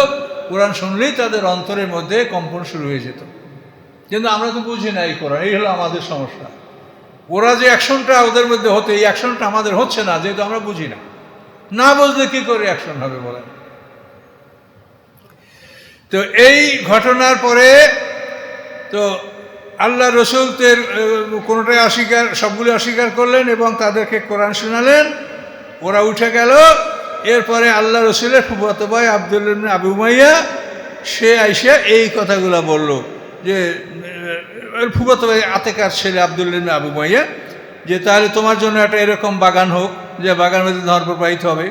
কোরআন শুনলেই তাদের অন্তরের মধ্যে কম্পন শুরু হয়ে যেত। কিন্তু আমরা তো বুঝি না এই কোরআন, এই হলো আমাদের সমস্যা। ওরা যে অ্যাকশনটা ওদের মধ্যে হতো, এই অ্যাকশনটা আমাদের হচ্ছে না, যেহেতু আমরা বুঝি না। না বুঝলে কি করে অ্যাকশন হবে বলেন? তো এই ঘটনার পরে তো আল্লাহ রাসূল কোনোটাই সবগুলো অস্বীকার করলেন এবং তাদেরকে কোরআন শোনালেন। ওরা উঠে গেল। এরপরে আল্লাহ রাসূলের ফুফাতো ভাই আব্দুল্লাহ ইবনে আবু উমাইয়া, সে আইসা এই কথাগুলো বলল যে ফুফাতো ভাই আতেকার ছেলে আব্দুল্লাহ ইবনে আবু উমাইয়া, যে তাহলে তোমার জন্য একটা এরকম বাগান হোক যে বাগান মধ্যে নহর প্রবাহিত হবে,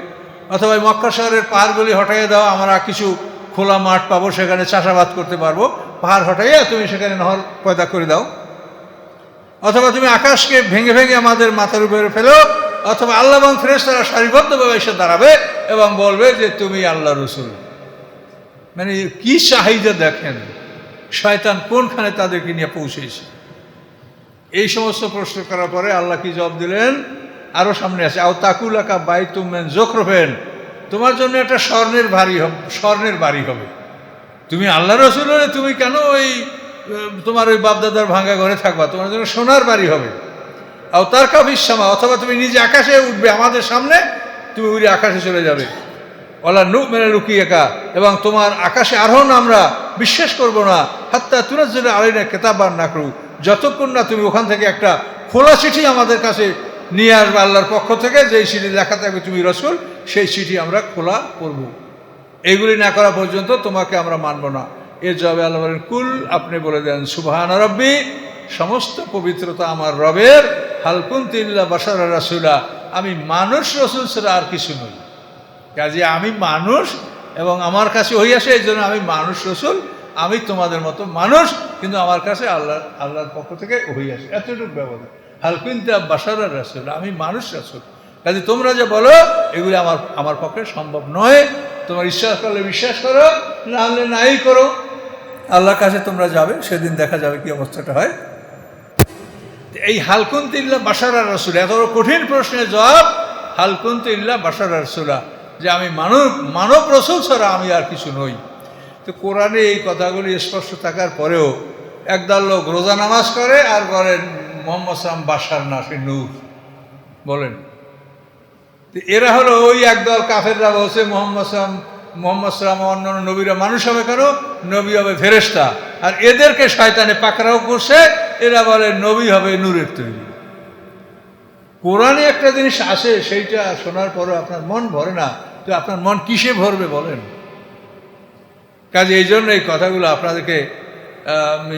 অথবা মক্কা শহরের পাহাড়গুলি হটাইয়ে দাও, আমরা কিছু খোলা মাঠ পাবো, সেখানে চাষাবাদ করতে পারবো, পাহাড় হটাইয়া তুমি সেখানে নহর পয়দা করে দাও। অথবা তুমি আকাশকে ভেঙে ভেঙে আমাদের মাথার উপরে ফেলো, অথবা আল্লাহ এবং ফেরেশতারা সারিবদ্ধভাবে এসে দাঁড়াবে এবং বলবে যে তুমি আল্লাহ রাসূল। মানে কি চাহিদা দেখেন, শয়তান কোনখানে তাদেরকে নিয়ে পৌঁছেছে। এই সমস্ত প্রশ্ন করার পরে আল্লাহ কি জবাব দিলেন? আরো সামনে আছে, আও তাকুলাকা বাইতুম মিন যুখরুফিন, তোমার জন্য একটা স্বর্ণের বাড়ি হবে। তুমি আল্লাহ রাসূল হলে তুমি কেন ওই তোমার ওই বাপদাদার ভাঙা ঘরে থাকবা? তোমার জন্য সোনার বাড়ি হবে। আও তারকা ফিস সামা, অথবা তুমি নিজে আকাশে উঠবে, আমাদের সামনে তুমি উড়ে আকাশে চলে যাবে। ওয়ালা নু'মিনু রুকিয়াকা, এবং তোমার আকাশে আরোহণ আমরা বিশ্বাস করব না, হাত্তা তুনাজ্জিলা আলাইনা কিতাবান নাকরু, যতক্ষণ না তুমি ওখান থেকে একটা খোলা চিঠি আমাদের কাছে নিয়ে আসবে আল্লাহর পক্ষ থেকে, যেই চিঠি লেখা থাকবে তুমি রাসূল, সেই চিঠি আমরা খোলা করব। এইগুলি না করা পর্যন্ত তোমাকে আমরা মানব না। এর জবাবে আল্লাহ বলেন, কুল, আপনি বলে দেন, সুবহানা রাব্বি, সমস্ত পবিত্রতা আমার রবের, হাল কুনতু ইল্লা বাশারার রাসূলা, আমি মানুষ রাসূল ছাড়া আর কিছু নই। কাজে আমি মানুষ এবং আমার কাছে ওই আসে, এই জন্য আমি মানুষ রাসূল, আমি তোমাদের মতো মানুষ, কিন্তু আমার কাছে আল্লাহর পক্ষ থেকে ওই আসে, এতটুকু ব্যবধান। হাল কুনতু বাশারার রাসূল, আমি মানুষ রাসূল। কাজে তোমরা যে বলো এগুলি আমার পক্ষে সম্ভব নয়। তোমার বিশ্বাস করলে বিশ্বাস করো, না হলে নাই করো। আল্লাহর কাছে তোমরা যাবে, সেদিন দেখা যাবে কি অবস্থাটা হয়। এই হাল কুনতু ইল্লা বাশারার রাসূল, এত কঠিন প্রশ্নের জবাব হাল কুনতু ইল্লা বাশারার রাসূলা, যে আমি মানব রাসূল ছাড়া আমি আর কিছু নই। তো কোরআনে এই কথাগুলি স্পষ্ট থাকার পরেও একদল লোক রোজা নামাজ করে আর বলেন মুহাম্মদ সাল্লাম বাশার না, সে নূর। বলেন, এরা হলো ওই একদল কাফেররা বলছে মোহাম্মদ সাল্লাম অন্যান্য নবীরা মানুষ হবে কেন, নবী হবে ফেরেশতা। আর এদেরকে শয়তানে পাকড়াও করছে, এরা বলে নবী হবে নূরের তৈরি। কোরআনে একটা জিনিস আসে, সেইটা শোনার পরও আপনার মন ভরে না, তো আপনার মন কিসে ভরবে বলেন? কাজে এই জন্য এই কথাগুলো আপনাদেরকে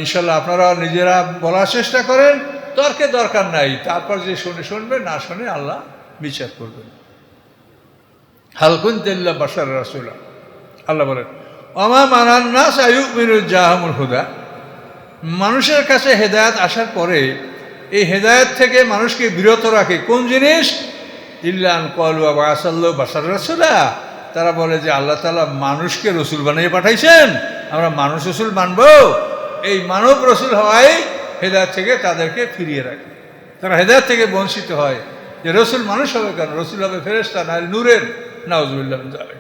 ইনশাল্লাহ আপনারা নিজেরা বলার চেষ্টা করেন। তর্কের দরকার নাই, তারপর যে শুনবে, না শুনে আল্লাহ বিচার করবেন। হাল কুনতু ইল্লা বাশারার রাসূলা, আল্লাহ বলেন, ওমা মানান নাস আইয়ুমিনু জাহামুল হুদা, মানুষের কাছে হেদায়েত আসার পরে এই হেদায়েত থেকে মানুষকে বিরত রাখে কোন জিনিস? ইল্লা আন ক্বালু বা'আসাল্লাহু বাশারার রাসূলা, তারা বলে যে আল্লাহ তাআলা মানুষকে রসুল বানিয়ে পাঠাইছেন, আমরা মানুষ রসুল মানব। এই মানব রসুল হওয়ায় হেদায়েত থেকে তাদেরকে ফিরিয়ে রাখে। তারা হেদায়েত থেকে বঞ্চিত হয় যে রসুল মানুষ হবে কেন, রসুল হবে ফেরেশতা, না নূরের। নাউজুবিল্লাহ মিন যালিক।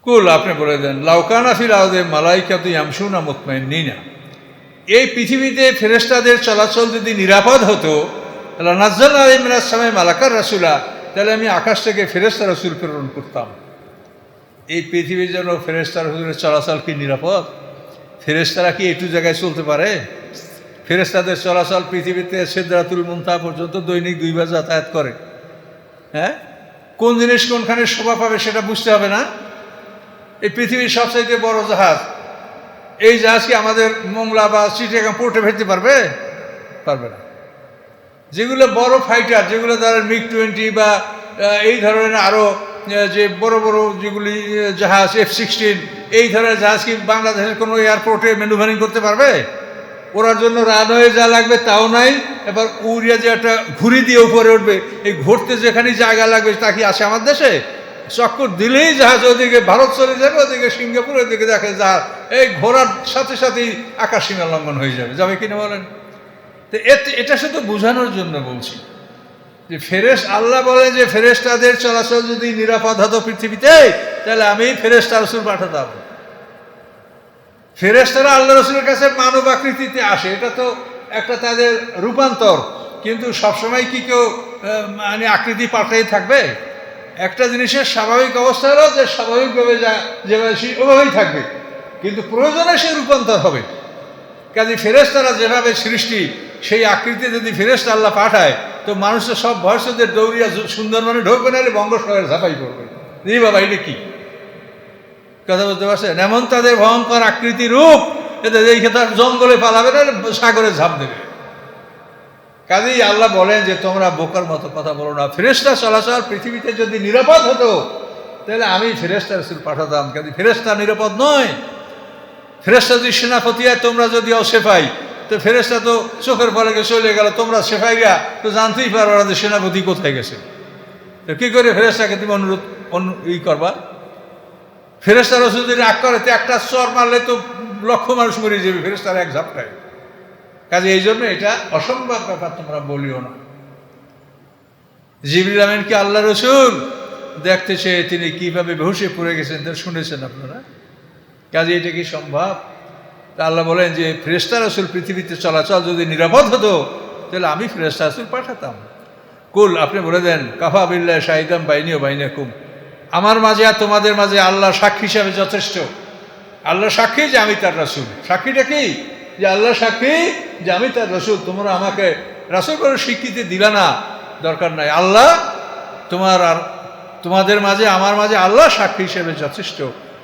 কুল, আপনি বলে দেন, লাউকানা ফিল আরদি মালাইকাতু ইয়ামশুনা মুতমাইন্নিনা, এই পৃথিবীতে ফেরেশতাদের চলাচল যদি নিরাপদ হতো, লানাজ্জালনা আলাইহিম মিনাস সামাই মালাকার রাসূলা, তাহলে আমি আকাশ থেকে ফেরেশতা রাসূল প্রেরণ করতাম। এই পৃথিবীর জন্য ফেরেশতা রাসূলের চলাচল কি নিরাপদ? ফেরেশতারা কি একটু জায়গায় চলতে পারে? ফেরেশতাদের চলাচল পৃথিবীতে সিদরাতুল মুনতাহা পর্যন্ত দৈনিক 2 বার যাতায়াত করে। হ্যাঁ, কোন জিনিস কোনখানে শোভা পাবে সেটা বুঝতে হবে না? এই পৃথিবীর সবচাইতে বড় জাহাজ, এই জাহাজ কি আমাদের মোংলা বা চিটাগাং পোর্টে ফেলতে পারবে? পারবে না। যেগুলো বড় ফাইটার, যেগুলো ধরেন MiG-20 বা এই ধরনের আরও যে বড় বড় যেগুলি জাহাজ F-16, এই ধরনের জাহাজ কি বাংলাদেশের কোনো এয়ারপোর্টে ম্যানুভারিং করতে পারবে? ওরার জন্য রানওয়ে যা লাগবে তাও নাই। এবার উড়িয়া যে একটা ঘুরি দিয়ে উপরে উঠবে, এই ঘুরতে যেখানে জায়গা লাগবে তা কি আসে আমার দেশে? চক্কর দিলেই জাহাজ ওদিকে ভারত চলে যাবে, ওদিকে সিঙ্গাপুর, ওদিকে দেখে জাহাজ এই ঘোরার সাথে সাথেই আকাশ সীমা লঙ্ঘন হয়ে যাবে। যাবে কিনা বলেন? তো এটা শুধু বোঝানোর জন্য বলছি যে আল্লাহ বলেন যে ফেরেশতাদের চলাচল যদি নিরাপদ হতো পৃথিবীতে, তাহলে আমি ফেরেশতা রাসূল পাঠাতাম। ফেরেশতারা আল্লাহ রাসূলের কাছে মানব আকৃতিতে আসে, এটা তো একটা তাদের রূপান্তর। কিন্তু সবসময় কি কেউ মানে আকৃতি পাল্টাই থাকবে? একটা জিনিসের স্বাভাবিক অবস্থা হলো যে স্বাভাবিকভাবে যেভাবে ওভাবেই থাকবে, কিন্তু প্রয়োজনে সে রূপান্তর হবে। কাজে ফেরেশতারা যেভাবে সৃষ্টি, সেই আকৃতি যদি ফেরেশতা আল্লাহ পাঠায়, তো মানুষের সব ভয়সদের দৌড়িয়া সুন্দরবনে ঢোকবে, নাহলে বঙ্গোপসাগরে ঝাঁপাই করবে। এই বাবা, এটা কি কথা বলতে পারছেন? এমন তাদের ভয়ঙ্কর আকৃতি রূপ, এতে এই ক্ষেত্রে জঙ্গলে পালাবে না, সাগরে ঝাঁপ দেবে। কাজেই আল্লাহ বলেন যে তোমরা বোকার মতো কথা বলো না। ফেরেশতা চলাচল পৃথিবীতে যদি নিরাপদ হতো, তাহলে আমি ফেরেশতা রাসূল পাঠাতাম। কাজে ফেরেশতা নিরাপদ নয়। ফেরেশতা যদি সেনাপতি হয়, তোমরা যদি সেফাই, তো ফেরেশতা তো চোখের পরে চলে গেল, তোমরা সেফাইরা তো জানতেই পারো না যে সেনাপতি কোথায় গেছে। তো কী করে ফেরেশতাকে তুমি অনুরোধ করবা? ফেরেশতা রাসূল যদি রাগ করে, তো একটা চর মারলে তো লক্ষ মানুষ মরে যাবে ফেরেশতার এক ঝাপটায়। কাজে এই জন্য এটা অসম্ভব ব্যাপার তোমরা বলিও না। জিবরিল আমিনকে আল্লাহ রাসূল দেখতে চেয়ে তিনি কিভাবে বেহুশে পড়ে গেছেন তা শুনেছেন আপনারা। কাজে এটা কি সম্ভব? তা আল্লাহ বলেন যে ফেরেশতা রাসূল পৃথিবীতে চলাচল যদি নিরাপদ হতো, তাহলে আমি ফেরেশতা রাসূল পাঠাতাম। কুল, আপনি বলে দেন, কাফা বিল্লাহি শাহিদান বাইনি ওয়া বাইনাকুম, আমার মাঝে আর তোমাদের মাঝে আল্লাহ সাক্ষী হিসাবে যথেষ্ট। আল্লাহ সাক্ষী যে আমি তার রাসূল। সাক্ষীটা কি? যে আল্লাহ সাক্ষী যে আমি তার রাসূল। তোমরা আমাকে রাসূল করে স্বীকৃতি দিলা না, দরকার নাই। আল্লাহ তোমার আর তোমাদের মাঝে আমার মাঝে আল্লাহ সাক্ষী হিসেবে যথেষ্ট।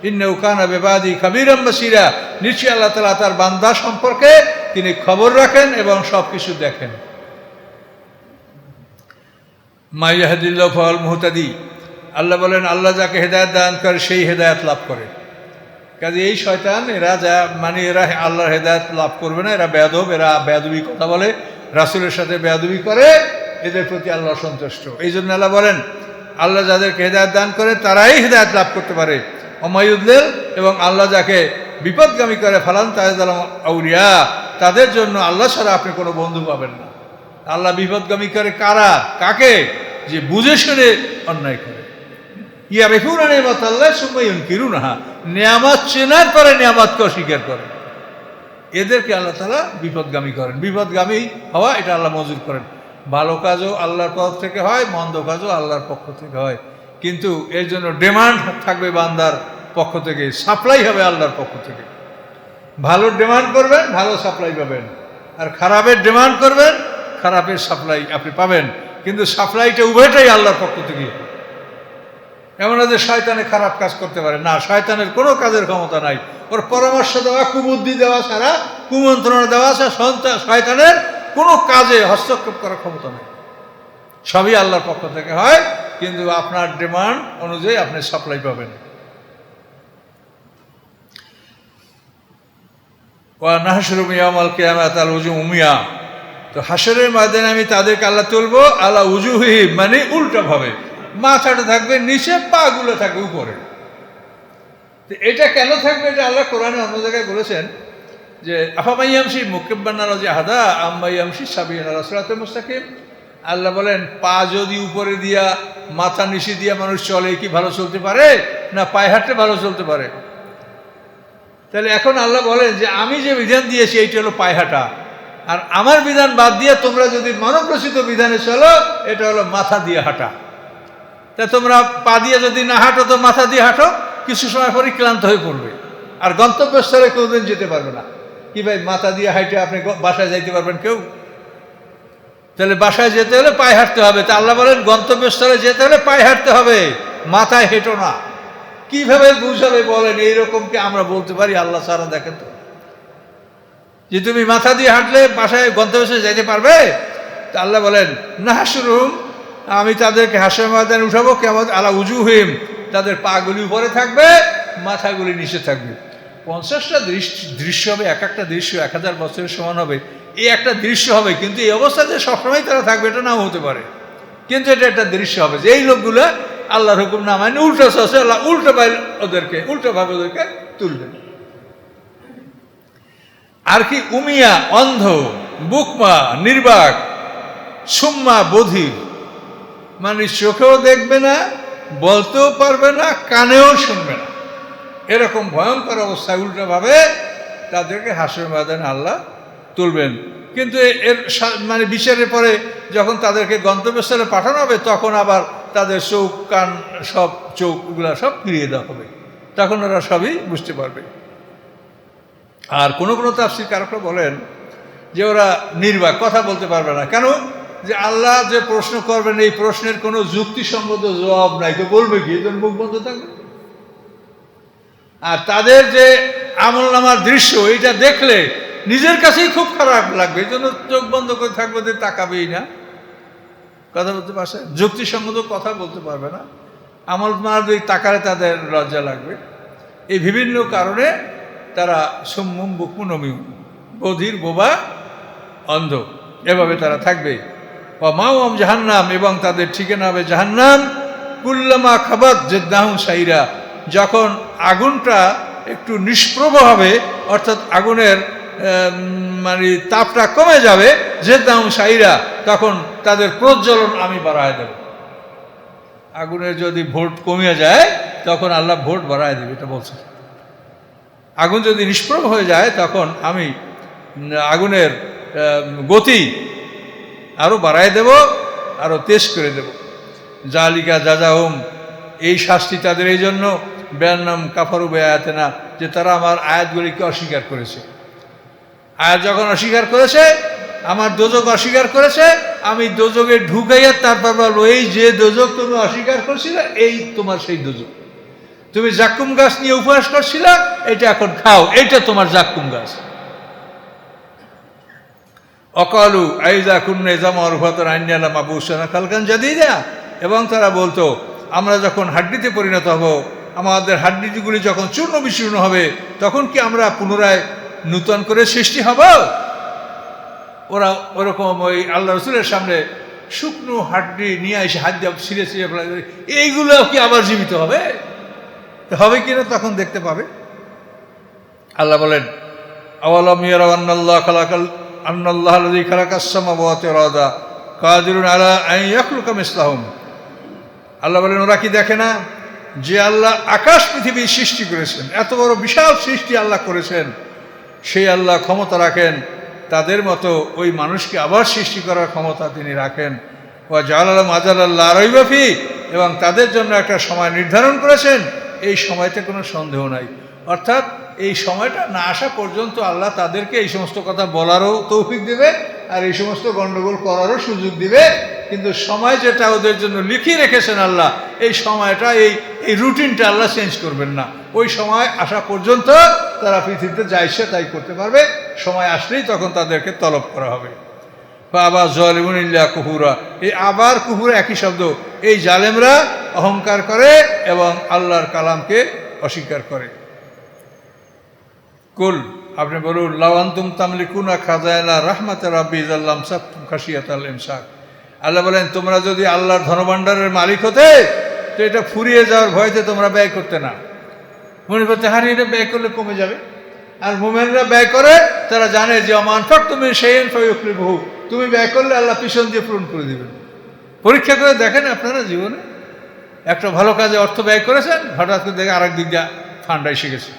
ইন্নাহু কানা বিবাদি খাবীরাম বাসীরা, নিশ্চয়ই আল্লাহ তাআলা তার বান্দা সম্পর্কে তিনি খবর রাখেন এবং সব কিছু দেখেন। মা ইয়াহদিল্লাহু ফাহুয়াল মুহতাদি, আল্লাহ বলেন আল্লাহ যাকে হেদায়েত দান করে সেই হেদায়েত লাভ করে। কাজে এই শয়তান এরা এরা আল্লাহর হেদায়েত লাভ করবে না, এরা বেয়াদব, এরা বেয়াদবি কথা বলে, রাসূলের সাথে বেয়াদবি করে, এদের প্রতি আল্লাহ সন্তুষ্ট। এই জন্য আল্লাহ বলেন আল্লাহ যাদেরকে হেদায়েত দান করে তারাই হেদায়েত লাভ করতে পারে। ওমায়ুদলিল, এবং আল্লাহ যাকে বিপদগামী করে ফালান তাজদাল আউলিয়া, তাদের জন্য আল্লাহ ছাড়া আপনি কোনো বন্ধু পাবেন না। আল্লাহ বিপদগামী করে কারা? কাকে? যে বুঝে শুনে অন্যায় করে। ইয়ারিফুনা নি'মাতাল্লাহি সুম্মা ইউনকিরুনাহা, নিয়ামত চেনার পরে নিয়ামতকে অস্বীকার করে, এদেরকে আল্লাহ তাআলা বিপদগামী করেন। বিপদগামী হওয়া এটা আল্লাহ মঞ্জুর করেন। ভালো কাজও আল্লাহর পক্ষ থেকে হয়, মন্দ কাজও আল্লাহর পক্ষ থেকে হয়, কিন্তু এর জন্য ডিমান্ড থাকবে বান্দার পক্ষ থেকে, সাপ্লাই হবে আল্লাহর পক্ষ থেকে। ভালো ডিমান্ড করবেন, ভালো সাপ্লাই পাবেন, আর খারাপের ডিমান্ড করবেন, খারাপের সাপ্লাই আপনি পাবেন। কিন্তু সাপ্লাইটা উভয়টাই আল্লাহর পক্ষ থেকে। এমন না যে শয়তানে খারাপ কাজ করতে পারে না, শয়তানের কোনো কাজের ক্ষমতা নাই। ওর পরামর্শ দেওয়া, কুবুদ্ধি দেওয়া ছাড়া, কুমন্ত্রণা দেওয়া ছাড়া শয়তানের কোনো কাজে হস্তক্ষেপ করার ক্ষমতা নেই। সবই আল্লাহর পক্ষ থেকে হয়, কিন্তু আপনার ডিমান্ড অনুযায়ী আপনি সাপ্লাই পাবেন। ওয়া নাহশুরু ইয়াওমাল কিয়ামাতি আল উজু উমিয়া, তো হাসরের ময়দানে আমি তাদেরকে আল্লাহ তুলবো আলা উজুহিহিম, মানে উল্টাভাবে, মাথাটা থাকবে নিচে, পাগুলো থাকবে উপরে। তো এটা কেন থাকবে? এটা আল্লাহ কোরআনে অন্য জায়গায় বলেছেন যে আফামাইয়ামশি মুকিব্বান্না রাজি আহাদা আম্মাইয়ামশি সাবিয়ানা রাসূলাতুল মুস্তাকিম। আল্লাহ বলেন, পা যদি উপরে দিয়া মাথা নিচে দিয়া মানুষ চলে, কি ভালো চলতে পারে? না পায়ে হাঁটতে ভালো চলতে পারে? তাহলে এখন আল্লাহ বলেন যে আমি যে বিধান দিয়েছি এইটা হলো পায়ে হাঁটা, আর আমার বিধান বাদ দিয়ে তোমরা যদি মানব রচিত বিধানে চলো, এটা হলো মাথা দিয়ে হাঁটা। তা তোমরা পা দিয়ে যদি না হাঁটো তো মাথা দিয়ে হাঁটো, কিছু সময় পরে ক্লান্ত হয়ে পড়বে, আর গন্তব্যস্থলে কোনোদিন যেতে পারবে না। কি ভাই, মাথা দিয়ে হাঁটে আপনি বাসায় যাইতে পারবেন কেউ? তাহলে বাসায় যেতে হলে পায়ে হাঁটতে হবে। তা আল্লাহ বলেন গন্তব্যস্থলে যেতে হলে পায়ে হাঁটতে হবে, মাথায় হেঁটো না। কিভাবে বুঝাবে বলেন? এইরকম কি আমরা বলতে পারি? আল্লাহ ছাড়া দেখেন তো, যে তুমি মাথা দিয়ে হাঁটলে বাসায় গন্তব্যস্থলে যাইতে পারবে? তা আল্লাহ বলেন নাহশুরুহুম, আমি তাদেরকে হাসরের ময়দানে উঠাবো, কেমন আলা উজুহিম, তাদের পাগুলি উপরে থাকবে, মাথাগুলি নিচে থাকবে। 50টা দৃশ্য হবে, এক একটা দৃশ্য 1000 বছরের সমান হবে। এই একটা দৃশ্য হবে, কিন্তু এই অবস্থাতে সবসময় তারা থাকবে এটা নাও হতে পারে, কিন্তু এটা একটা দৃশ্য হবে যে এই লোকগুলো আল্লাহর হুকুম না মানে উল্টো চলছে, আল্লাহ উল্টোভাবে ওদেরকে তুলবেন। আর কি উমিয়া, অন্ধ, বুকমা, নির্বাক, সুম্মা, বধির, মানে চোখেও দেখবে না, বলতেও পারবে না, কানেও শুনবে না, এরকম ভয়ঙ্কর অবস্থায় উল্টোভাবে তাদেরকে হাসরের ময়দানে আল্লাহ তুলবেন। কিন্তু এর মানে বিচারের পরে যখন তাদেরকে গন্তব্যস্থলে পাঠানো হবে, তখন আবার তাদের চোখ, কান, সব চোখগুলা সব ফিরিয়ে দেওয়া হবে, তখন ওরা সবই বুঝতে পারবে। আর কোনো কোনো তাফসীর কারকরা বলেন যে ওরা নির্বাক, কথা বলতে পারবে না। কেন? যে আল্লাহ যে প্রশ্ন করবেন এই প্রশ্নের কোনো যুক্তিসঙ্গত জবাব নাই, তো বলবে কি? এজন্য মুখ বন্ধ থাকবে। আর তাদের যে আমলনামার দৃশ্য, এইটা দেখলে নিজের কাছেই খুব খারাপ লাগবে, এই জন্য চোখ বন্ধ করে থাকবে, তাকাবেই না, কথা বলতে পারছে, যুক্তিসঙ্গত কথা বলতে পারবে না। আমলনামার দিকে তাকালে তাদের লজ্জা লাগবে। এই বিভিন্ন কারণে তারা সুম্মুম বুকমুন উমিয়ুন, বধির, বোবা, অন্ধ, এভাবে তারা থাকবে। মাওয়াম জাহান্নাম, এবং তাদের ঠিকানা হবে জাহান্নাম। কুল্লামা খাবাত জিদনাহুম সাইরা, যখন আগুনটা একটু নিষ্প্রভ হবে, অর্থাৎ আগুনের মানে তাপটা কমে যাবে, জিদনাহুম সাইরা, তখন তাদের প্রজ্বলন আমি বাড়ায় দেব। আগুনের যদি ভোল্ট কমে যায় তখন আল্লাহ ভোল্ট বাড়ায় দেবে, এটা বলছে। আগুন যদি নিষ্প্রভ হয়ে যায় তখন আমি আগুনের গতি আরও বাড়ায় দেব, আরও তেজ করে দেব। জালিকা জাযাহুম, এই শাস্তি তাদের এই জন্য, বেয়ান্নাম কাফারু বিআয়াতিনা, যে তারা আমার আয়াতগুলিকে অস্বীকার করেছে। আয়াত যখন অস্বীকার করেছে, আমার দোজক অস্বীকার করেছে, আমি দোজকে ঢুকাইয়া তারপর বলবো, এই যে দোজক তুমি অস্বীকার করছিলে, এই তোমার সেই দোজক। তুমি জাক্কুম গাছ নিয়ে উপহাস করছিলে, এটা এখন খাও, এইটা তোমার জাক্কুম গাছ। অকালু আইজা কুন্না ইযামা ওয়ারফাতান ইন্না লামাবউসুনা খালকান জাদীদা, এবং তারা বলতো আমরা যখন হাড্ডিতে পরিণত হব, আমাদের হাড্ডিগুলি যখন চূর্ণ বিচূর্ণ হবে, তখন কি আমরা পুনরায় নূতন করে সৃষ্টি হব? ওরা ওরকম ওই আল্লাহ রসুলের সামনে শুকনো হাড্ডি নিয়ে এসে হাত দিয়ে ছিঁড়ে ছিঁড়ে ফেলা, এইগুলো কি আবার জীবিত হবে? হবে কিনা তখন দেখতে পাবে। আল্লাহ বলেন আওয়ালাম ইয়ারাউ আন্নাল্লাহ খালাকাল আন্নাল্লাহ আল্লাযী খালাকাস সামাওয়াতি ওয়াল আরদা কাদিরুন আলা আন ইয়াখলুকা মিসলাহুম। আল্লাহ বলেন ওরা কি দেখে না যে আল্লাহ আকাশ পৃথিবী সৃষ্টি করেছেন, এত বড় বিশাল সৃষ্টি আল্লাহ করেছেন, সেই আল্লাহ ক্ষমতা রাখেন তাদের মতো ওই মানুষকে আবার সৃষ্টি করার ক্ষমতা তিনি রাখেন। ওয়া জাআলা আজালাল লা রাইবা ফি, এবং তাদের জন্য একটা সময় নির্ধারণ করেছেন, এই সময়তে কোনো সন্দেহ নাই। অর্থাৎ এই সময়টা না আসা পর্যন্ত আল্লাহ তাদেরকে এই সমস্ত কথা বলারও তৌফিক দেবে, আর এই সমস্ত গণ্ডগোল করারও সুযোগ দিবে। কিন্তু সময় যেটা ওদের জন্য লিখিয়ে রেখেছেন আল্লাহ, এই সময়টা এই রুটিনটা আল্লাহ চেঞ্জ করবেন না। ওই সময় আসা পর্যন্ত তারা পৃথিবীতে যা ইচ্ছে তাই করতে পারবে, সময় আসলেই তখন তাদেরকে তলব করা হবে। আবার যালিমুন ইল্লা কুফুরা, এই আবার কুফুর একই শব্দ। এই জালেমরা অহংকার করে এবং আল্লাহর কালামকে অস্বীকার করে। কুল, আপনি বলুন, লাউ আনতুম তামলিকুনা খাজাইনা রাহমাত রাব্বি যাল্লাম সাকতুম খাশিয়াতাল ইমসাক, আল্লাহ বলেন তোমরা যদি আল্লাহর ধনভাণ্ডারের মালিক হতে তো এটা ফুরিয়ে যাওয়ার ভয়তে তোমরা ব্যয় করতে না, মনে করতে হারি এটা ব্যয় করলে কমে যাবে। আর মোমেনরা ব্যয় করে, তারা জানে যে অমানফাক তুমি সেই বহু, তুমি ব্যয় করলে আল্লাহ পিছন দিয়ে পূরণ করে দেবেন। পরীক্ষা করে দেখেন আপনারা জীবনে একটা ভালো কাজে অর্থ ব্যয় করেছেন, হঠাৎ করে দেখে আরেক দিক দিয়ে ফান্ড এসে গেছে।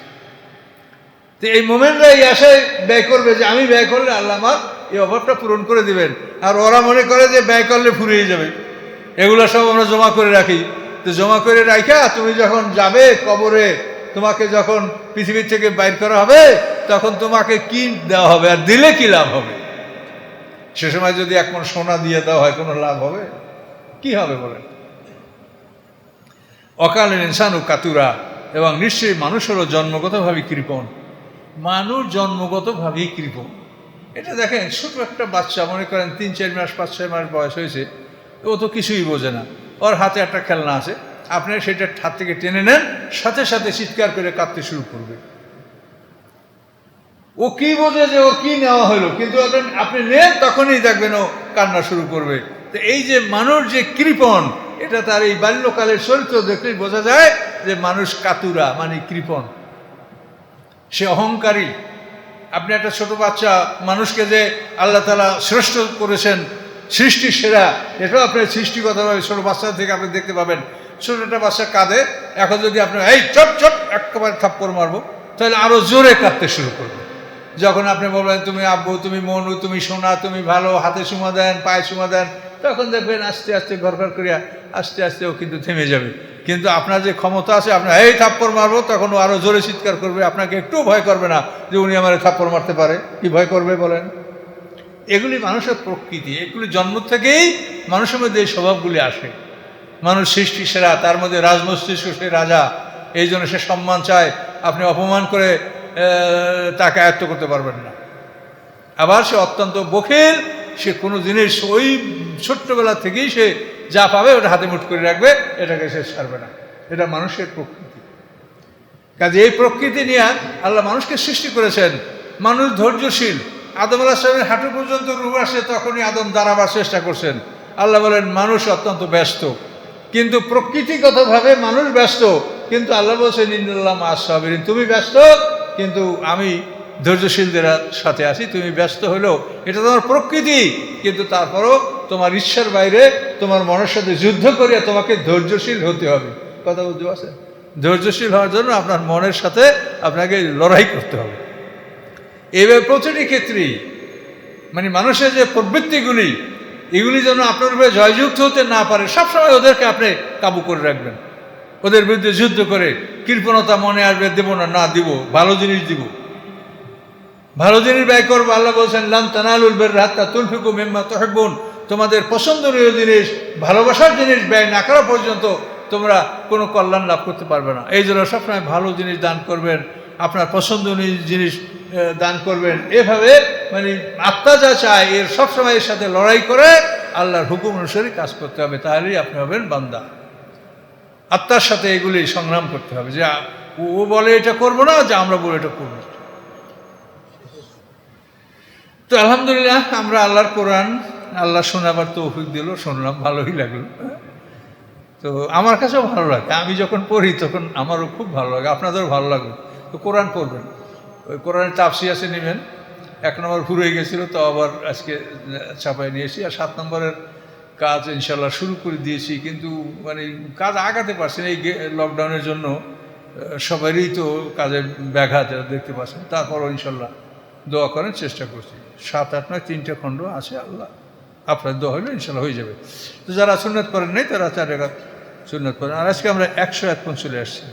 তো এই মোমেনরা এই আশায় ব্যয় করবে যে আমি ব্যয় করলে আল্লাহ আমার এই অভাবটা পূরণ করে দিবেন। আর ওরা মনে করে যে ব্যয় করলে ফুরিয়ে যাবে। এগুলো সব আমরা জমা করে রাখি। তো জমা করে রাখা তুমি যখন যাবে কবরে, তোমাকে যখন পৃথিবী থেকে বাইর করা হবে, তখন তোমাকে কি দেওয়া হবে আর দিলে কি লাভ হবে? সে সময় যদি এক মণ সোনা দিয়ে দেওয়া হয়, কোনো লাভ হবে? কি হবে বলেন? অকালীন ইনসানু কাতুরা, এবং নিশ্চয়ই মানুষ হলো জন্মগতভাবে কৃপণ। মানুষ জন্মগতভাবেই কৃপণ। এটা দেখেন, ছোট একটা বাচ্চা, মনে করেন 3-4 মাস 5-6 মাস বয়স হয়েছে, ও তো কিছুই বোঝে না। ওর হাতে একটা খেলনা আছে, আপনি সেটা হাত থেকে টেনে নেন, সাথে সাথে চিৎকার করে কাঁদতে শুরু করবে। ও কি বোঝে যে ওর কি নেওয়া হলো, কিন্তু আপনি নেন তখনই দেখবেন ও কান্না শুরু করবে। তো এই যে মানুষ যে কৃপণ, এটা তার এই বাল্যকালের চরিত্র দেখলেই বোঝা যায় যে মানুষ কাতুরা, মানে কৃপণ, সে অহংকারী। আপনি একটা ছোট বাচ্চা মানুষকে যে আল্লাহ তাআলা শ্রেষ্ঠ করেছেন, সৃষ্টির সেরা, এটাও আপনার সৃষ্টিগতভাবে ছোট বাচ্চা থেকে আপনি দেখতে পাবেন। ছোট একটা বাচ্চা কাঁদে, এখন যদি আপনি এই চট চট একেবারে থাপ্পড় মারবো, তাহলে আরো জোরে কাঁদতে শুরু করবে। যখন আপনি বলবেন তুমি আব্বু, তুমি মনু, তুমি সোনা, তুমি ভালো, হাতে চুমা দেন, পায়ে চুমা দেন, তখন দেখবেন আস্তে আস্তে ঘর করিয়া আস্তে আস্তে ও কিন্তু থেমে যাবে। কিন্তু আপনার যে ক্ষমতা আছে, আপনার এই থাপ্পড় মারবো, তখন ও আরো জোরে চিৎকার করবে। আপনাকে একটু ভয় করবে না যে উনি আমার থাপ্পড় মারতে পারে। কি ভয় করবে বলেন? এগুলি মানুষের প্রকৃতি, এগুলি জন্ম থেকেই মানুষের মধ্যে এই স্বভাবগুলি আসে। মানুষ সৃষ্টি সেরা, তার মধ্যে রাজমস্তিষ্ক, সে রাজা, এই জন্য সে সম্মান চায়। আপনি অপমান করে তাকে আয়ত্ত করতে পারবেন না। আবার সে অত্যন্ত বখিল, সে কোনো জিনিস ওই ছোট্টবেলা থেকেই সে যা পাবে ওটা হাতে মুঠ করে রাখবে, এটাকে সে ছাড়বে না। এটা মানুষের প্রকৃতি। কাজে এই প্রকৃতি নিয়ে আল্লাহ মানুষকে সৃষ্টি করেছেন। মানুষ ধৈর্যশীল। আদম আলাইহিস সালামের হাঁটু পর্যন্ত রূহ আসে, তখনই আদম দাঁড়াবার চেষ্টা করছেন। আল্লাহ বলেন মানুষ অত্যন্ত ব্যস্ত, কিন্তু প্রকৃতিগতভাবে মানুষ ব্যস্ত, কিন্তু আল্লাহ বলছেন ইন্নাল্লাহ মা'আস সাবিরিন, তুমি ব্যস্ত কিন্তু আমি ধৈর্যশীলদের সাথে আছি। তুমি ব্যস্ত হলেও এটা তোমার প্রকৃতি, কিন্তু তারপরও তোমার ইচ্ছার বাইরে তোমার মনের সাথে যুদ্ধ করিয়া তোমাকে ধৈর্যশীল হতে হবে। কথা বুঝতে পারছেন? ধৈর্যশীল হওয়ার জন্য আপনার মনের সাথে আপনাকে লড়াই করতে হবে। এইভাবে প্রতিটি ক্ষেত্রেই মানে মানুষের যে প্রবৃত্তিগুলি, এগুলি যেন আপনার উপরে জয়যুক্ত হতে না পারে, সবসময় ওদেরকে আপনি কাবু করে রাখবেন। ওদের বিরুদ্ধে যুদ্ধ করে কৃপণতা মনে আসবে, দেব না, না দিব, ভালো জিনিস দিব, ভালো জিনিস ব্যয় করবো। আল্লাহ বলছেন লান তানালুল বিররা হাত্তা তুনফিকু মিম্মা তুহিব্বুন, তোমাদের পছন্দনীয় জিনিস, ভালোবাসার জিনিস ব্যয় না করা পর্যন্ত তোমরা কোনো কল্যাণ লাভ করতে পারবে না। এই জন্য সবসময় ভালো জিনিস দান করবেন, আপনার পছন্দনীয় জিনিস দান করবেন। এভাবে মানে আত্মা যা চায় এর সবসময় এর সাথে লড়াই করে আল্লাহর হুকুম অনুসারে কাজ করতে হবে, তাহলেই আপনি হবেন বান্দা। আত্মার সাথে এগুলি সংগ্রাম করতে হবে, যে ও বলে এটা করবো না, যে আমরা বলে এটা করবো। তো আলহামদুলিল্লাহ, আমরা আল্লাহর কোরআন আল্লাহ শোনাবার তৌফিক দিল, শুনলাম, ভালোই লাগলো। তো আমার কাছেও ভালো লাগে, আমি যখন পড়ি তখন আমারও খুব ভালো লাগে, আপনাদেরও ভালো লাগবে। তো কোরআন পড়বেন, ওই কোরআনের তাফসীর আছে নেবেন। 1 নম্বর ফুরিয়ে গেছিলো, তো আবার আজকে ছাপাই নিয়েছি। আর 7 নম্বরের কাজ ইনশাল্লাহ শুরু করে দিয়েছি, কিন্তু মানে কাজ আগাতে পারছি না। এই লকডাউনের জন্য সবারই তো কাজের ব্যাঘাত দেখতে পাচ্ছেন। তারপরও ইনশাল্লাহ দোয়া করেন, চেষ্টা করছি। 7, 8, 9 3টে খণ্ড আছে। আল্লাহ আপনার দোয়া হলে ইনশাল্লাহ হয়ে যাবে। তো যারা সুন্নাত করেন নাই তারা 4 রাকাত সুন্নাত করেন। আর আজকে আমরা 101 পর্যন্ত চলে আসছি।